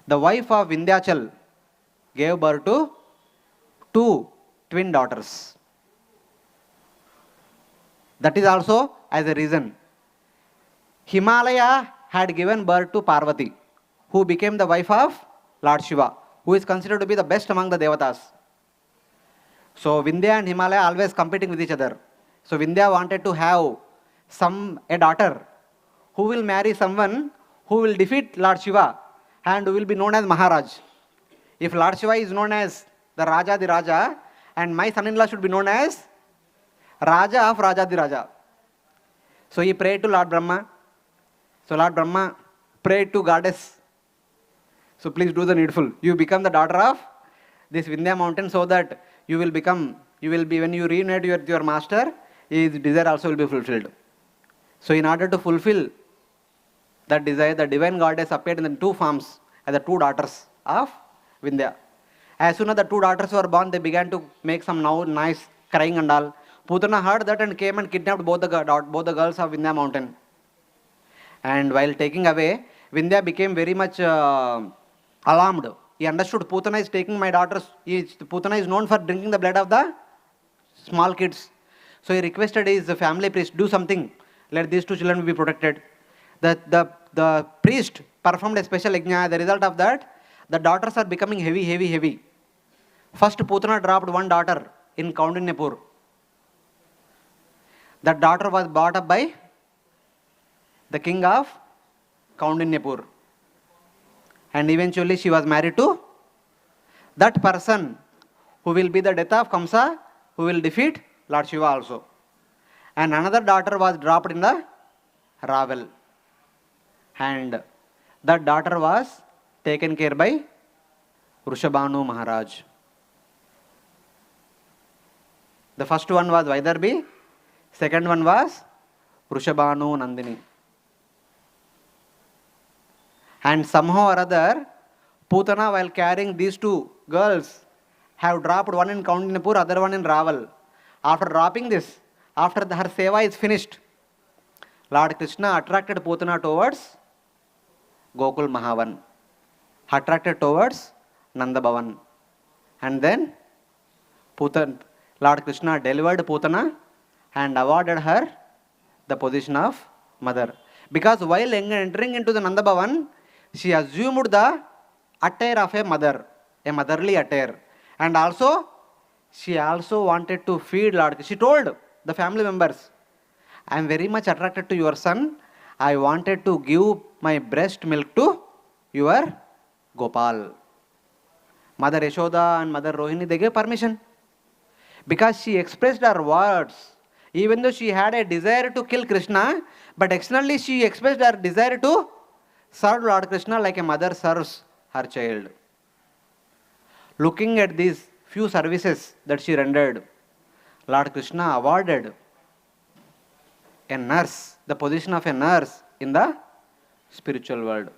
the wife of Vindhyachal gave birth to 2 twin daughters. That is also as a reason. Himalaya had given birth to Parvati, who became the wife of Lord Shiva, who is considered to be the best among the Devatas. So Vindhya and Himalaya always competing with each other. So Vindhya wanted to have a daughter who will marry someone who will defeat Lord Shiva and who will be known as Maharaj. If Lord Shiva is known as the Raja, and my son-in-law should be known as Raja of Raja. So he prayed to Lord Brahma. So Lord Brahma prayed to goddess. So please do the needful. You become the daughter of this Vindhya mountain so that you will be, when you reunite with your master, his desire also will be fulfilled. So in order to fulfill that desire, the divine goddess appeared in the 2 forms as the 2 daughters of Vindhya. As soon as the 2 daughters were born, they began to make some nice crying and all. Putana heard that and came and kidnapped both the girls of Vindhya mountain. And while taking away, Vindhya became very much alarmed. He understood Putana is taking my daughters. Putana is known for drinking the blood of the small kids. So he requested his family priest, do something. Let these 2 children be protected. The priest performed a special yajna. The result of that, the daughters are becoming heavy. First, Putana dropped 1 daughter in Kaundinyapur. That daughter was brought up by the king of Kaundinyapur. And eventually she was married to that person who will be the death of Kamsa, who will defeat Lord Shiva also. And another daughter was dropped in the Ravel. And that daughter was taken care by Vrishabhanu Maharaj. The first one was Vaidarbi, second one was Vrishabhanu Nandini. And somehow or other, Putana, while carrying these 2 girls, have dropped one in Kaundinyapur, other one in Raval. After dropping this, after her seva is finished, Lord Krishna attracted Putana towards Gokul Mahavan, attracted towards Nanda Bhavan. And then Lord Krishna delivered Putana and awarded her the position of mother. Because while entering into the Nanda Bhavan, she assumed the attire of a mother, a motherly attire. And also, she also wanted to feed Lord. She told the family members, I am very much attracted to your son. I wanted to give my breast milk to your Gopal. Mother Yashoda and Mother Rohini, they gave permission. Because she expressed her words. Even though she had a desire to kill Krishna, but externally she expressed her desire to serve Lord Krishna like a mother serves her child. Looking at these few services that she rendered, Lord Krishna awarded a nurse, the position of a nurse in the spiritual world.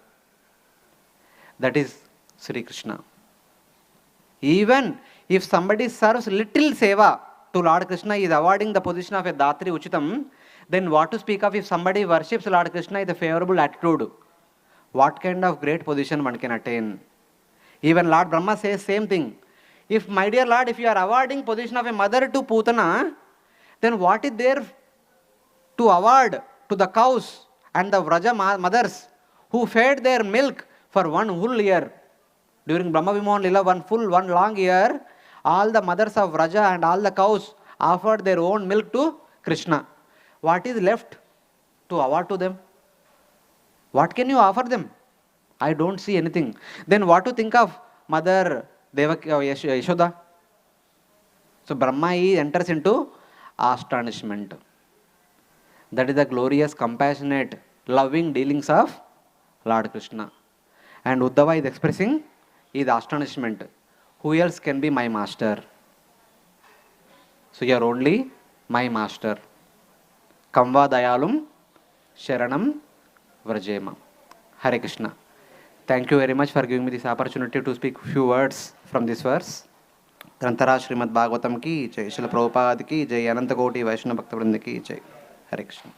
That is Sri Krishna. Even if somebody serves little seva to Lord Krishna, he is awarding the position of a Datri Uchitam. Then what to speak of if somebody worships Lord Krishna with a favorable attitude? What kind of great position one can attain? Even Lord Brahma says same thing. If, my dear Lord, if you are awarding position of a mother to Putana, then what is there to award to the cows and the Vraja mothers who fed their milk for one whole year? During Brahma Vimohan Lila, one long year, all the mothers of Vraja and all the cows offered their own milk to Krishna. What is left to award to them? What can you offer them? I don't see anything. Then what to think of Mother Devaki or Yashoda? So Brahma enters into astonishment. That is the glorious, compassionate, loving dealings of Lord Krishna. And Uddhava is expressing is astonishment. Who else can be my master? So you are only my master. Kamva dayalum sharanam vrajema. Hare Krishna. Thank you very much for giving me this opportunity to speak few words from this verse. Grantara Srimad Bhagavatam ki jai, Srila Prabhupada ki jai, Ananta Koti Vaishnava Bhakta Vrinda ki jai. Hare Krishna.